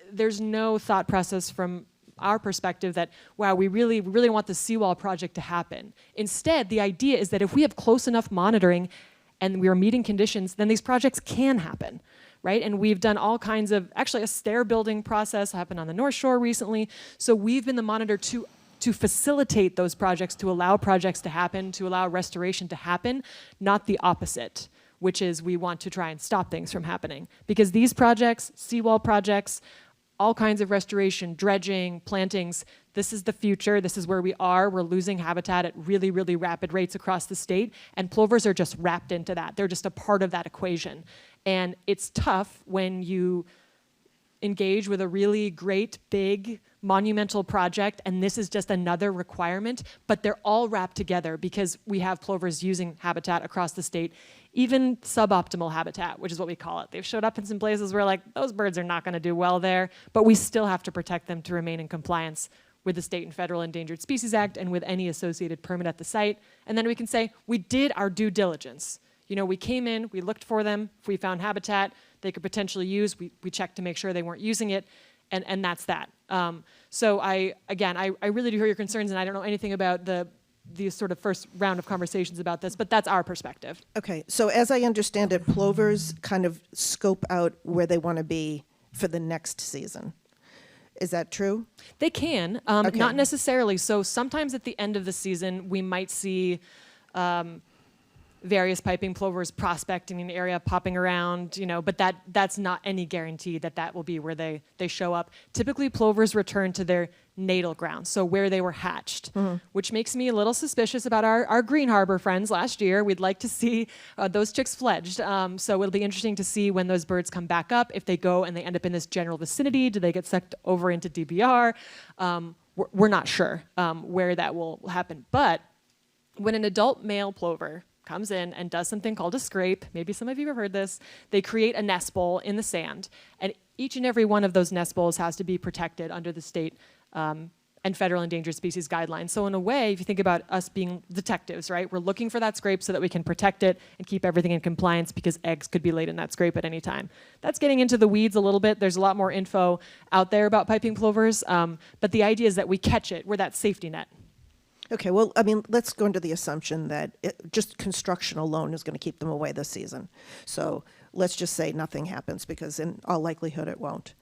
there's no thought process from our perspective that, wow, we really want the seawall project to happen. Instead, the idea is that if we have close enough monitoring and we are meeting conditions, then these projects can happen, right? And we've done all kinds of, actually a stair building process happened on the North Shore recently. So we've been the monitor to facilitate those projects, to allow projects to happen, to allow restoration to happen, not the opposite, which is we want to try and stop things from happening. Because these projects, seawall projects, all kinds of restoration, dredging, plantings. This is the future. This is where we are. We're losing habitat at really, really rapid rates across the state, and plovers are just wrapped into that. They're just a part of that equation. And it's tough when you engage with a really great, big, monumental project, and this is just another requirement, but they're all wrapped together because we have plovers using habitat across the state, even suboptimal habitat, which is what we call it. They've showed up in some places where those birds are not gonna do well there, but we still have to protect them to remain in compliance with the State and Federal Endangered Species Act and with any associated permit at the site. And then we can say, we did our due diligence. we came in, we looked for them, if we found habitat they could potentially use, we checked to make sure they weren't using it, and that's that. So I really do hear your concerns, and I don't know anything about the sort of first round of conversations about this, but that's our perspective. Okay, so as I understand it, plovers kind of scope out where they want to be for the next season. Is that true? They can, Okay. not necessarily. So sometimes at the end of the season, we might see various piping plovers prospecting an area, popping around, but that's not any guarantee that will be where they show up. Typically, plovers return to their natal ground, so where they were hatched, which makes me a little suspicious about our Green Harbor friends last year. We'd like to see those chicks fledged. So it'll be interesting to see when those birds come back up, if they go and they end up in this general vicinity, do they get sucked over into DBR? We're not sure where that will happen. But when an adult male plover comes in and does something called a scrape, maybe some of you have heard this, they create a nest bowl in the sand, and each and every one of those nest bowls has to be protected under the state and federal endangered species guidelines. So in a way, if you think about us being detectives, right, we're looking for that scrape so that we can protect it and keep everything in compliance because eggs could be laid in that scrape at any time. That's getting into the weeds a little bit. There's a lot more info out there about piping plovers, but the idea is that we catch it. We're that safety net. Okay, well, I mean, let's go into the assumption that just construction alone is going to keep them away this season. So let's just say nothing happens, because in all likelihood it won't.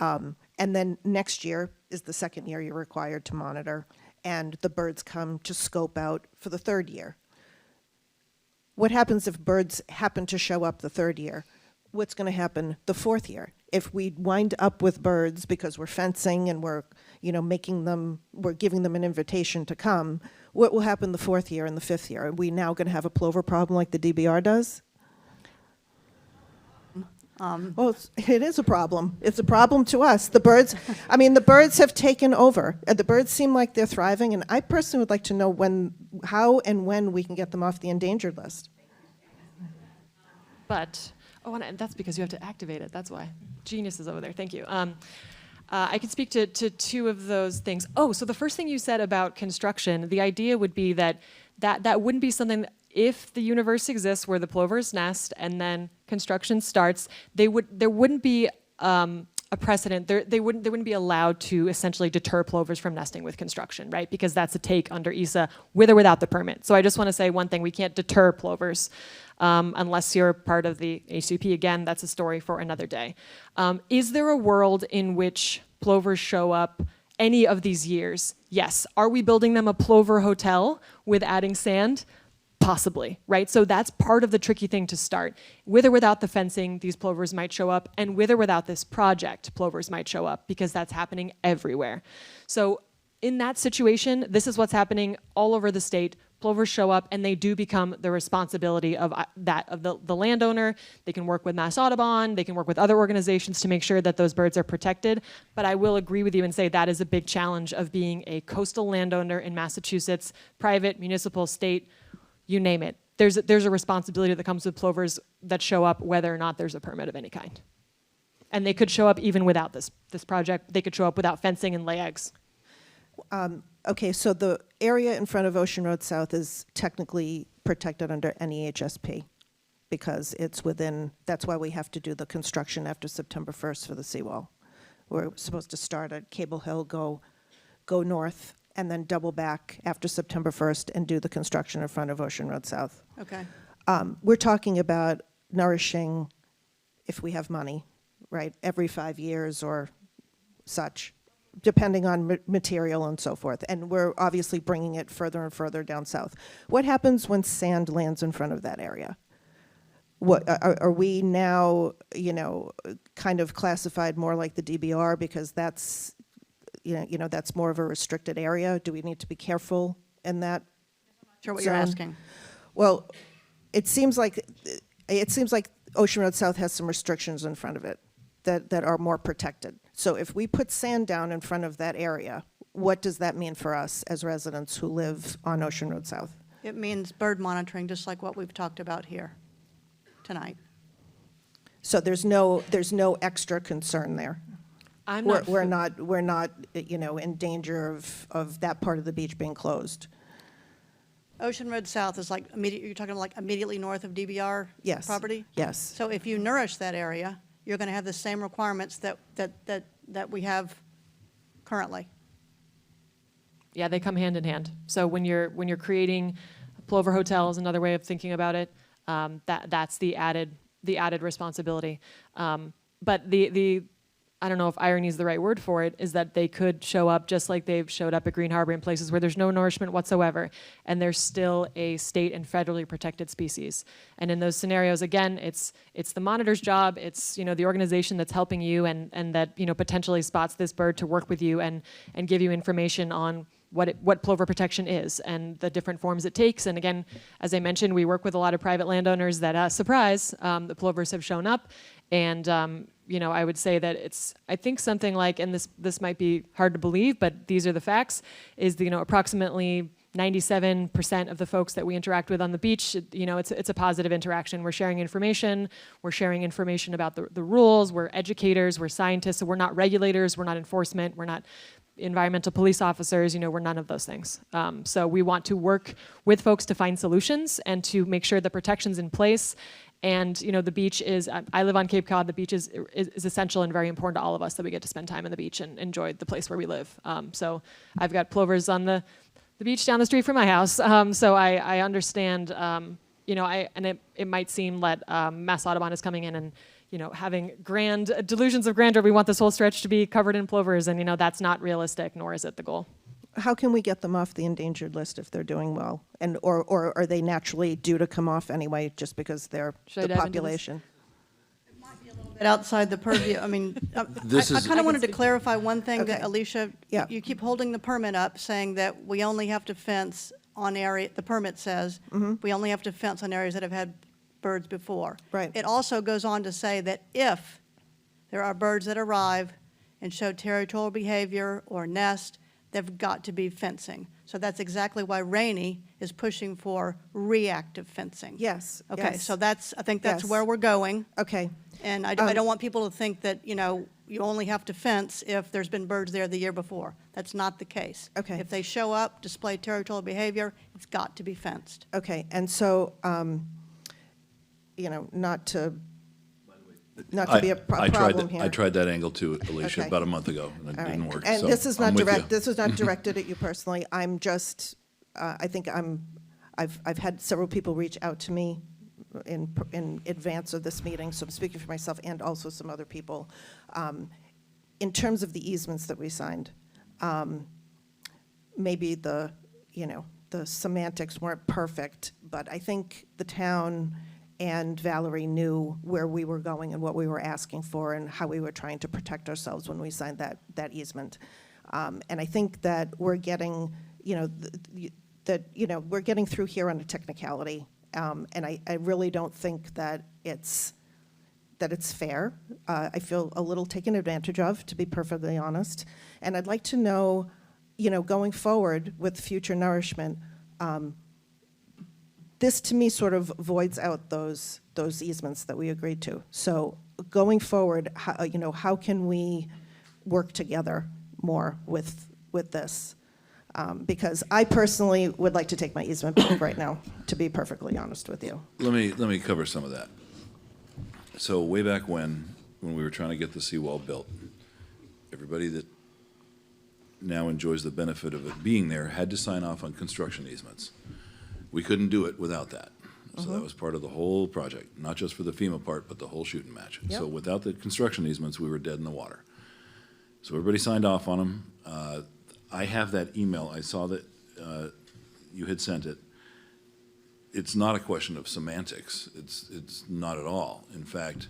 And then next year is the second year you're required to monitor, and the birds come to scope out for the third year. What happens if birds happen to show up the third year? What's going to happen the fourth year? If we wind up with birds because we're fencing and we're giving them an invitation to come, what will happen the fourth year and the fifth year? Are we now going to have a plover problem like the DBR does? Well, it is a problem. It's a problem to us. The birds have taken over. The birds seem like they're thriving, and I personally would like to know how and when we can get them off the endangered list. But, and that's because you have to activate it. That's why. Genius is over there. Thank you. I can speak to two of those things. Oh, so the first thing you said about construction, the idea would be that wouldn't be something that, if the universe exists where the plovers nest and then construction starts, there wouldn't be a precedent. They wouldn't be allowed to essentially deter plovers from nesting with construction, right? Because that's a take under ESA with or without the permit. So I just want to say one thing: we can't deter plovers unless you're part of the ACP. Again, that's a story for another day. Is there a world in which plovers show up any of these years? Yes. Are we building them a plover hotel with adding sand? Possibly, right? So that's part of the tricky thing to start. With or without the fencing, these plovers might show up, and with or without this project, plovers might show up, because that's happening everywhere. So in that situation, this is what's happening all over the state. Plovers show up, and they do become the responsibility of the landowner. They can work with Mass Audubon, they can work with other organizations to make sure that those birds are protected. But I will agree with you and say that is a big challenge of being a coastal landowner in Massachusetts, private, municipal, state, you name it. There's a responsibility that comes with plovers that show up whether or not there's a permit of any kind. And they could show up even without this project. They could show up without fencing and lay eggs. Okay, so the area in front of Ocean Road South is technically protected under NEHSP because it's within, that's why we have to do the construction after September 1st for the seawall. We're supposed to start at Cable Hill, go north, and then double back after September 1st and do the construction in front of Ocean Road South. Okay. We're talking about nourishing, if we have money, right, every 5 years or such, depending on material and so forth. And we're obviously bringing it further and further down south. What happens when sand lands in front of that area? What are we now, kind of classified more like the DBR because that's, that's more of a restricted area? Do we need to be careful in that? Sure, what you're zone? asking. Well, it seems like Ocean Road South has some restrictions in front of it that are more protected. So if we put sand down in front of that area, what does that mean for us as residents who live on Ocean Road South? It means bird monitoring, just like what we've talked about here tonight. So there's no extra concern there. We're not in danger of that part of the beach being closed. Ocean Road South is like you're talking like immediately north of DBR Yes. property? Yes. So if you nourish that area, you're going to have the same requirements that we have currently. Yeah, they come hand in hand. So when you're creating Plover Hotel is another way of thinking about it. That's the added responsibility. But the I don't know if irony is the right word for it, is that they could show up just like they've showed up at Green Harbor in places where there's no nourishment whatsoever, and there's still a state and federally protected species. And in those scenarios, again, it's the monitor's job, it's the organization that's helping you and that potentially spots this bird to work with you and give you information on what plover protection is and the different forms it takes. And again, as I mentioned, we work with a lot of private landowners that, surprise, the plovers have shown up. And, I would say that I think something like, and this might be hard to believe, but these are the facts, is approximately 97% of the folks that we interact with on the beach, it's a positive interaction. We're sharing information. We're sharing information about the rules. We're educators. We're scientists. So we're not regulators. We're not enforcement. We're not environmental police officers. We're none of those things. So we want to work with folks to find solutions and to make sure the protection's in place. And the beach is, I live on Cape Cod, the beach is essential and very important to all of us, that we get to spend time on the beach and enjoy the place where we live. So I've got plovers on the beach down the street from my house. So I understand, it might seem that Mass Audubon is coming in and, having grand delusions of grandeur. We want this whole stretch to be covered in plovers, and, that's not realistic, nor is it the goal. How can we get them off the endangered list if they're doing well? And or are they naturally due to come off anyway just because they're Should I the dive into this? population? But outside the purview, I mean, I This is- kind I of wanted to can speak. clarify one thing that Okay. Alicia, Yeah. you keep holding the permit up, saying that we only have to fence on area, the permit says, we only have to fence on areas that have had birds before. Right. It also goes on to say that if there are birds that arrive and show territorial behavior or nest, they've got to be fencing. So that's exactly why Rainey is pushing for reactive fencing. Yes. Okay, yes. so I think that's Yes. where we're going. Okay. And I don't want people to think that, you only have to fence if there's been birds there the year before. That's not the case. Okay. If they show up, display territorial behavior, it's got to be fenced. Okay. And so, not to be a problem here. I tried that angle too, Alicia, Okay. about a month ago, and it All right. didn't work. And so this is I'm not with direct. you. This is not directed at you personally. I'm just. I think I've had several people reach out to me in advance of this meeting, so I'm speaking for myself and also some other people. In terms of the easements that we signed, maybe the semantics weren't perfect, but I think the town and Valerie knew where we were going and what we were asking for and how we were trying to protect ourselves when we signed that easement. And I think that we're getting, we're getting through here on a technicality. And I really don't think that it's fair. I feel a little taken advantage of, to be perfectly honest. And I'd like to know, going forward with future Nourishment, this to me sort of voids out those easements that we agreed to. So going forward, how can we work together more with this? Because I personally would like to take my easement back right now, to be perfectly honest with you. Let me cover some of that. So way back when we were trying to get the seawall built, everybody that now enjoys the benefit of it being there had to sign off on construction easements. We couldn't do it without that. So that was part of the whole project, not just for the FEMA part, but the whole shooting match. Yep. So without the construction easements, we were dead in the water. So everybody signed off on them. I have that email. I saw that you had sent it. It's not a question of semantics. It's not at all. In fact,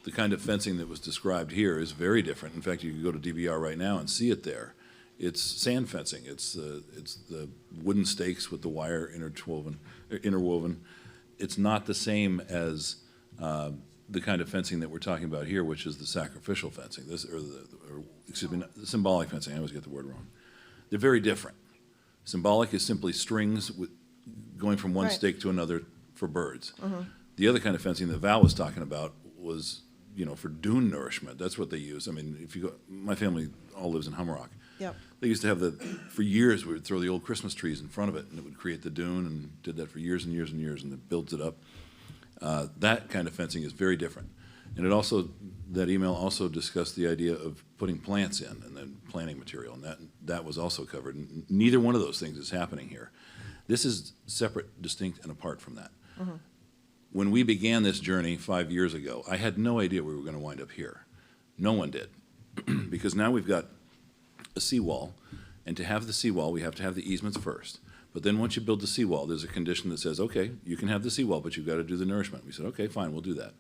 the kind of fencing that was described here is very different. In fact, you can go to DVR right now and see it there. It's sand fencing. It's the wooden stakes with the wire interwoven. It's not the same as the kind of fencing that we're talking about here, which is the sacrificial fencing. The symbolic fencing. I always get the word wrong. They're very different. Symbolic is simply strings going from one Right. stake to another for birds. The other kind of fencing that Val was talking about was, for dune nourishment. That's what they use. I mean, if you go, my family all lives in Humrock. Yep. They used to have for years, we would throw the old Christmas trees in front of it, and it would create the dune, and did that for years and years and years, and it builds it up. That kind of fencing is very different. And that email also discussed the idea of putting plants in and then planting material, and that was also covered. And neither one of those things is happening here. This is separate, distinct, and apart from that. Mm-hmm. When we began this journey 5 years ago, I had no idea we were going to wind up here. No one did. Because now we've got a seawall, and to have the seawall, we have to have the easements first. But then once you build the seawall, there's a condition that says, okay, you can have the seawall, but you've got to do the nourishment. We said, okay, fine, we'll do that.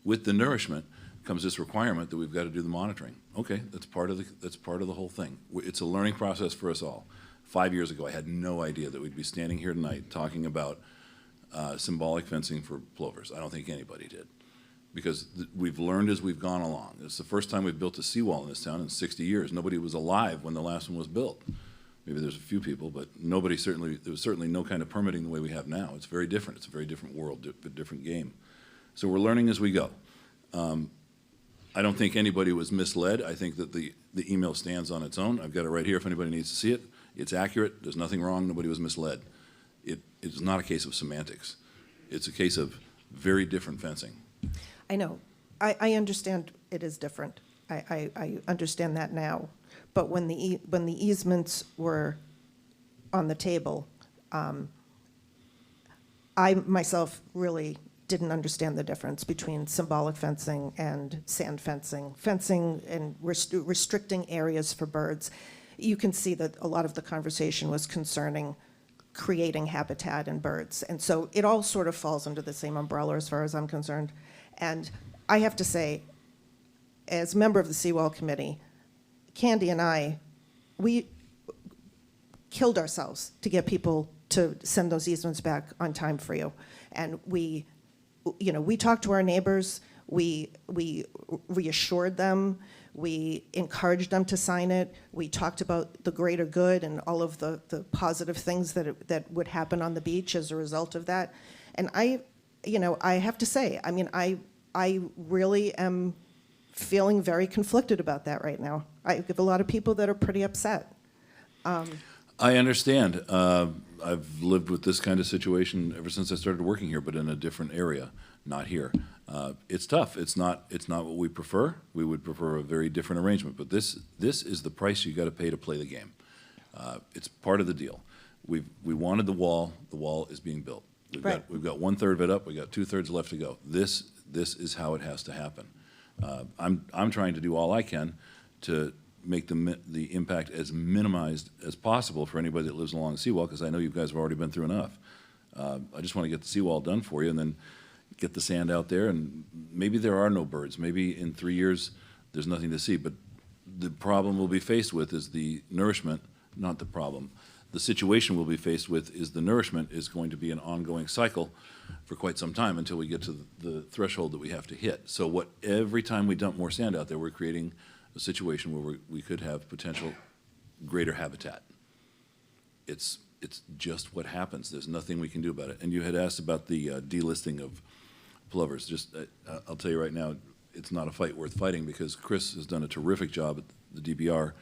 With the nourishment comes this requirement that we've got to do the monitoring. Okay, that's part of the whole thing. It's a learning process for us all. 5 years ago, I had no idea that we'd be standing here tonight talking about symbolic fencing for plovers. I don't think anybody did, because we've learned as we've gone along. It's the first time we've built a seawall in this town in 60 years. Nobody was alive when the last one was built. Maybe there's a few people, but there was certainly no kind of permitting the way we have now. It's very different. It's a very different world, a different game. So we're learning as we go. I don't think anybody was misled. I think that the email stands on its own. I've got it right here if anybody needs to see it. It's accurate. There's nothing wrong. Nobody was misled. It is not a case of semantics. It's a case of very different fencing. I know. I understand it is different. I understand that now. But when the easements were on the table, I myself really didn't understand the difference between symbolic fencing and sand fencing. Fencing and restricting areas for birds. You can see that a lot of the conversation was concerning creating habitat in birds. And so it all sort of falls under the same umbrella as far as I'm concerned. And I have to say, as member of the Seawall Committee, Candy and I, we killed ourselves to get people to send those easements back on time for you. And we talked to our neighbors, we reassured them, we encouraged them to sign it, we talked about the greater good and all of the positive things that would happen on the beach as a result of that. And I have to say, I mean, I really am feeling very conflicted about that right now. I have a lot of people that are pretty upset. I understand. I've lived with this kind of situation ever since I started working here, but in a different area, not here. It's tough. It's not what we prefer. We would prefer a very different arrangement, but this is the price you got to pay to play the game. It's part of the deal. We wanted the wall. The wall is being built. We've got 1/3 of it up. We got 2/3 left to go. This is how it has to happen. I'm trying to do all I can to make the impact as minimized as possible for anybody that lives along the seawall, because I know you guys have already been through enough. I just want to get the seawall done for you and then get the sand out there, and maybe there are no birds. Maybe in 3 years there's nothing to see, but the problem we'll be faced with is the nourishment, not the problem. The situation we'll be faced with is the nourishment is going to be an ongoing cycle for quite some time until we get to the threshold that we have to hit. So every time we dump more sand out there, we're creating a situation where we could have potential greater habitat. It's just what happens. There's nothing we can do about it. And you had asked about the delisting of plovers. Just I'll tell you right now, it's not a fight worth fighting, because Chris has done a terrific job at the DBR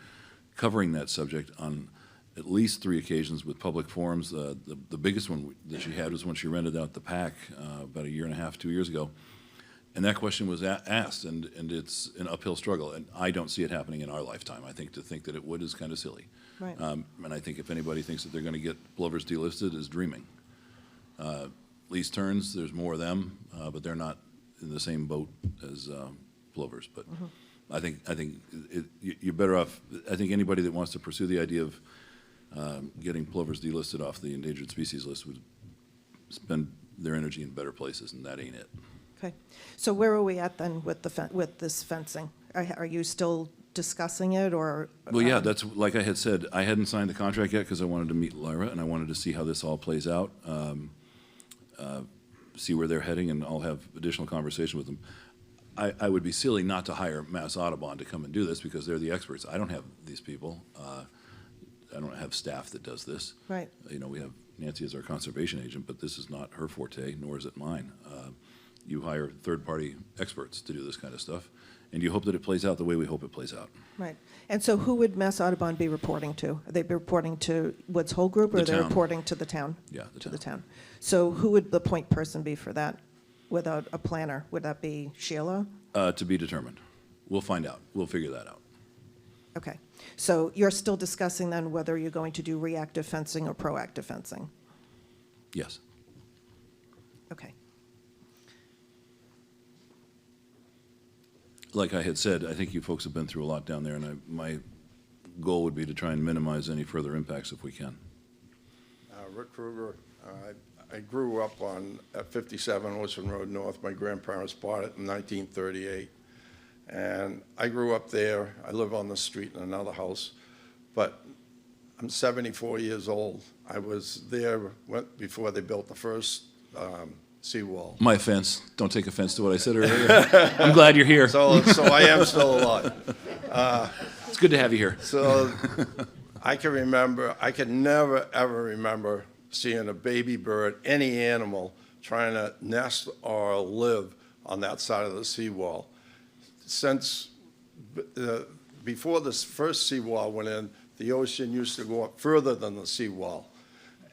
covering that subject on at least 3 occasions with public forums. The biggest one that she had was when she rented out the PAC about 1.5 years, 2 years ago. And that question was asked, and it's an uphill struggle. And I don't see it happening in our lifetime. I think to think that it would is kind of silly. Right. And I think if anybody thinks that they're going to get plovers delisted is dreaming. Least terns, there's more of them, but they're not in the same boat as plovers. But I think you're better off. I think anybody that wants to pursue the idea of getting plovers delisted off the endangered species list would spend their energy in better places, and that ain't it. Okay. So where are we at then with this fencing? Are you still discussing it, or? Well, yeah, that's like I had said. I hadn't signed the contract yet because I wanted to meet Lyra and I wanted to see how this all plays out, see where they're heading, and I'll have additional conversation with them. I would be silly not to hire Mass Audubon to come and do this because they're the experts. I don't have these people. I don't have staff that does this. Right. We have Nancy as our conservation agent, but this is not her forte, nor is it mine. You hire third-party experts to do this kind of stuff, And you hope that it plays out the way we hope it plays out. Right. And so who would Mass Audubon be reporting to? Are they be reporting to Woods Hole Group, or The are they town. reporting to the town? Yeah, the To the town. town. So who would the point person be for that without a planner? Would that be Sheila? To be determined. We'll find out. We'll figure that out. Okay. So you're still discussing then whether you're going to do reactive fencing or proactive fencing? Yes. Okay. Like I had said, I think you folks have been through a lot down there, and my goal would be to try and minimize any further impacts if we can. Rick Kruger. I grew up at 57 Ocean Road North. My grandparents bought it in 1938. And I grew up there. I live on the street in another house. But I'm 74 years old. I was there before they built the first seawall. My offense. Don't take offense to what I said earlier. I'm glad you're here. So I am still alive. It's good to have you here. So I can never, ever remember seeing a baby bird, any animal, trying to nest or live on that side of the seawall. Since before this first seawall went in, the ocean used to go up further than the seawall.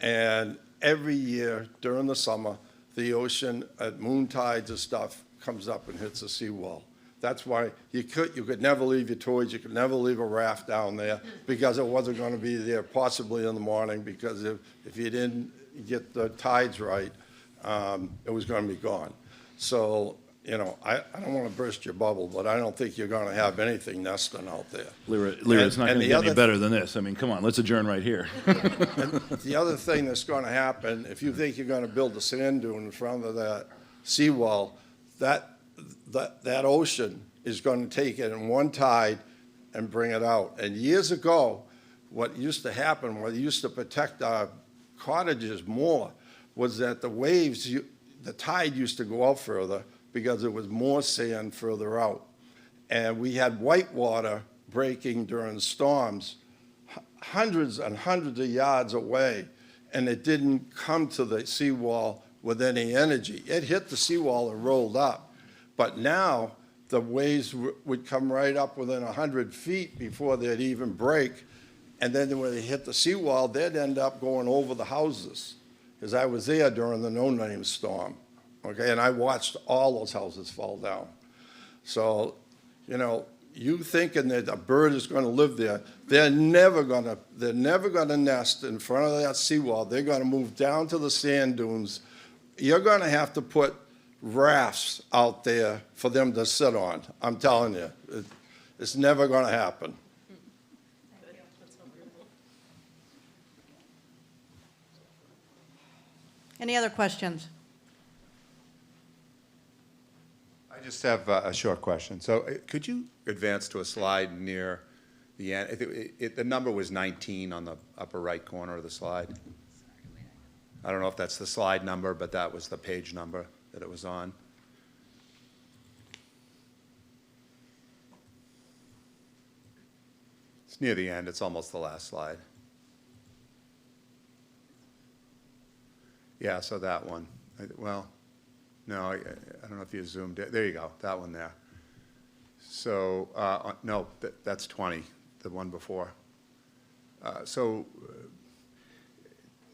And every year during the summer, the ocean at moon tides and stuff comes up and hits the seawall. That's why you could never leave your toys, you could never leave a raft down there, because it wasn't going to be there possibly in the morning, because if you didn't get the tides right, it was going to be gone. So, you know, I don't want to burst your bubble, but I don't think you're going to have anything nesting out there. Lyra, it's not going to get any better than this. I mean, come on, let's adjourn right here. The other thing that's going to happen, if you think you're going to build a sand dune in front of that seawall, that ocean is going to take it in one tide and bring it out. And years ago, what used to happen, what used to protect our cottages more, was that the waves, the tide used to go out further because there was more sand further out. And we had whitewater breaking during storms hundreds and hundreds of yards away, and it didn't come to the seawall with any energy. It hit the seawall and rolled up. But now the waves would come right up within 100 feet before they'd even break. And then when they hit the seawall, they'd end up going over the houses. Because I was there during the no-name storm, okay? And I watched all those houses fall down. So, you know, you thinking that a bird is going to live there, they're never going to nest in front of that seawall. They're going to move down to the sand dunes. You're going to have to put rafts out there for them to sit on. I'm telling you, it's never going to happen. Any other questions? I just have a short question. So could you advance to a slide near the end? The number was 19 on the upper right corner of the slide. I don't know if that's the slide number, but that was the page number that it was on. It's near the end. It's almost the last slide. Yeah, so that one. Well, no, I don't know if you zoomed in. There you go, that one there. So, no, that's 20, the one before.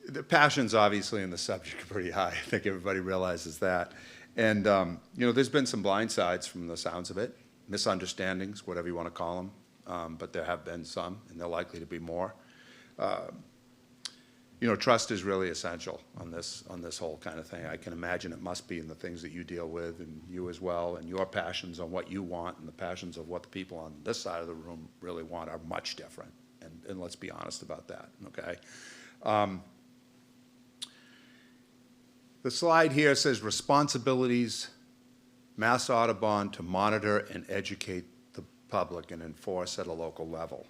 The passion's obviously in the subject pretty high. I think everybody realizes that. And, you know, there's been some blind sides from the sounds of it, misunderstandings, whatever you want to call them, but there have been some, and there are likely to be more. You know, trust is really essential on this whole kind of thing. I can imagine it must be in the things that you deal with, and you as well, and your passions on what you want and the passions of what the people on this side of the room really want are much different. And let's be honest about that, okay? The slide here says responsibilities, Mass Audubon to monitor and educate the public and enforce at a local level.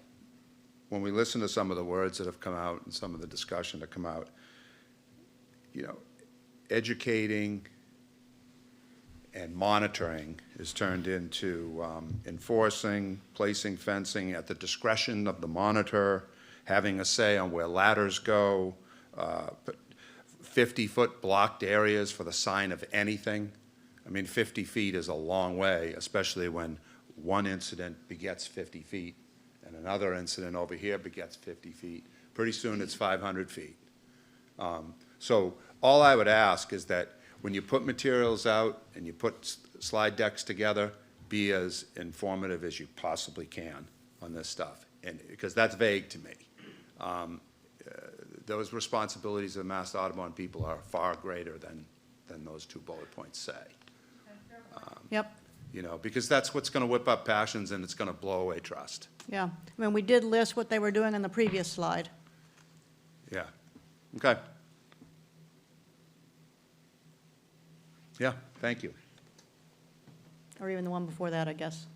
When we listen to some of the words that have come out and some of the discussion that come out, you know, educating and monitoring is turned into enforcing, placing fencing at the discretion of the monitor, having a say on where ladders go, 50-foot blocked areas for the sign of anything. I mean, 50 feet is a long way, especially when one incident begets 50 feet, and another incident over here begets 50 feet. Pretty soon, it's 500 feet. So all I would ask is that when you put materials out and you put slide decks together, be as informative as you possibly can on this stuff, and because that's vague to me. Those responsibilities of the Mass Audubon people are far greater than those 2 bullet points say. Yep, You know, because that's what's going to whip up passions and it's going to blow away trust. yeah. I mean, we did list what they were doing in the previous slide. Yeah. Okay. Yeah, thank you. Or even the one before that, I guess.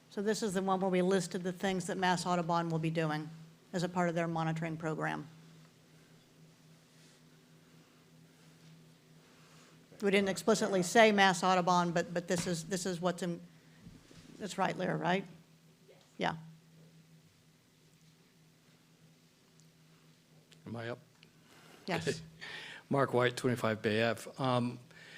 So this is the one where we listed the things that Mass Audubon will be doing as a part of their monitoring program. We didn't explicitly say Mass Audubon, but this is what's in, that's right, Lyra, right? Yeah. Am I up? Yes. Mark White, 25 Bay Ave.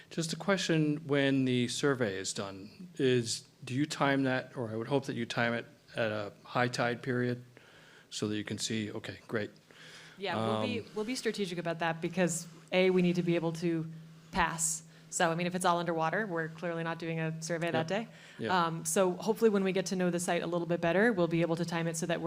Just a question, when the survey is done, do you time that, or I would hope that you time it at a high tide period so that you can see, okay, great. Yeah, we'll be strategic about that because A, we need to be able to pass. So, I mean, if it's all underwater, we're clearly not doing a survey that day. Yep. So hopefully when we get to know the site a little bit better, we'll be able to time it so that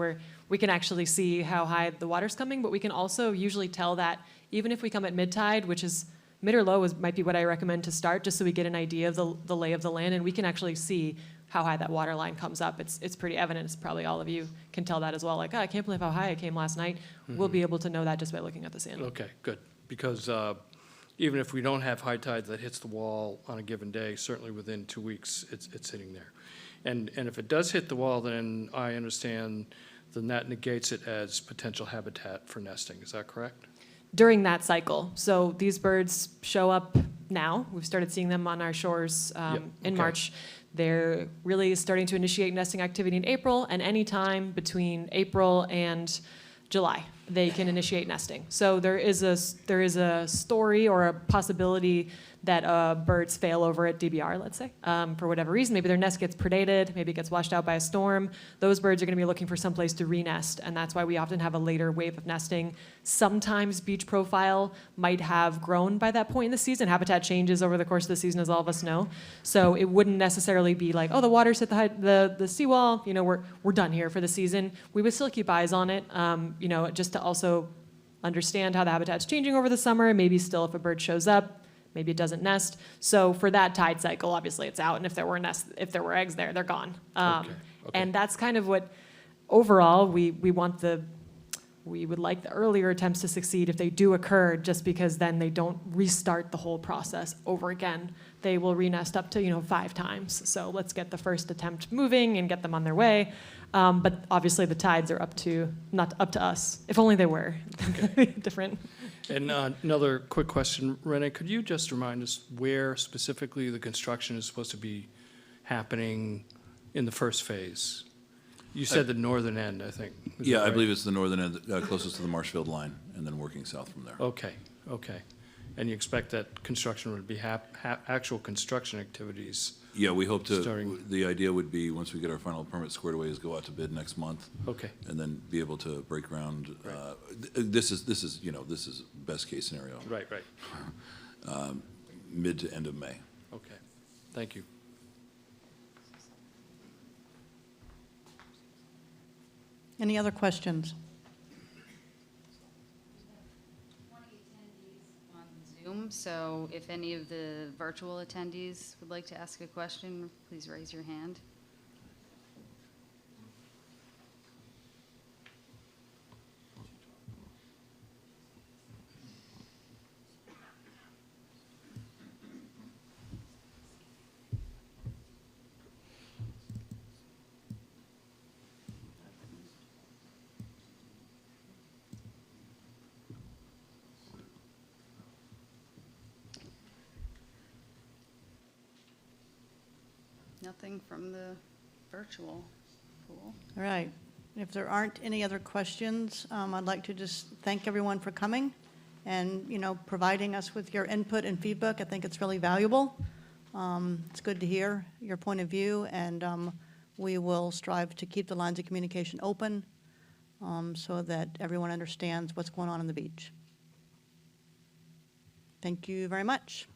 we can actually see how high the water's coming, but we can also usually tell that even if we come at mid-tide, which is mid or low might be what I recommend to start, just so we get an idea of the lay of the land, and we can actually see how high that water line comes up. It's pretty evident. It's probably all of you can tell that as well. Like, oh, I can't believe how high it came last night. We'll be able to know that just by looking at the sand. Okay, good. Because even if we don't have high tide that hits the wall on a given day, certainly within 2 weeks, it's sitting there. And if it does hit the wall, then I understand then that negates it as potential habitat for nesting. Is that correct? During that cycle. So these birds show up now. We've started seeing them on our shores in okay. March. They're really starting to initiate nesting activity in April, and any time between April and July, they can initiate nesting. So there is a story or a possibility that birds fail over at DBR, let's say, for whatever reason. Maybe their nest gets predated, maybe it gets washed out by a storm. Those birds are going to be looking for someplace to re-nest, and that's why we often have a later wave of nesting. Sometimes beach profile might have grown by that point in the season. Habitat changes over the course of the season, as all of us know. So it wouldn't necessarily be like, oh, the water's hit the seawall, you know, we're done here for the season. We would still keep eyes on it, you know, just to also understand how the habitat's changing over the summer. Maybe still if a bird shows up, maybe it doesn't nest. So for that tide cycle, obviously it's out, and if there were eggs there, they're gone. Okay. And that's kind of what, overall, we would like the earlier attempts to succeed if they do occur, just because then they don't restart the whole process over again. They will re-nest up to 5 times. So let's get the first attempt moving and get them on their way. But obviously the tides are not up to us. If only they were. Okay. Different. And another quick question, Renee, could you just remind us where specifically the construction is supposed to be happening in the first phase? You said the northern end, I think. Is Yeah, that I right? believe it's the northern end, closest to the Marshfield line, and then working south from there. Okay, okay. And you expect that construction would be actual construction activities? Yeah, we hope to, Starting- the idea would be, once we get our final permit squared away, is go out to bid next month. Okay. And then be able to break ground. This is best case scenario. Right. Mid to end of May. Okay, thank you. Any other questions? 20 attendees on Zoom, so if any of the virtual attendees would like to ask a question, please raise your hand. Nothing from the virtual pool. All right. If there aren't any other questions, I'd like to just thank everyone for coming and, providing us with your input and feedback. I think it's really valuable. It's good to hear your point of view, and we will strive to keep the lines of communication open so that everyone understands what's going on the beach. Thank you very much.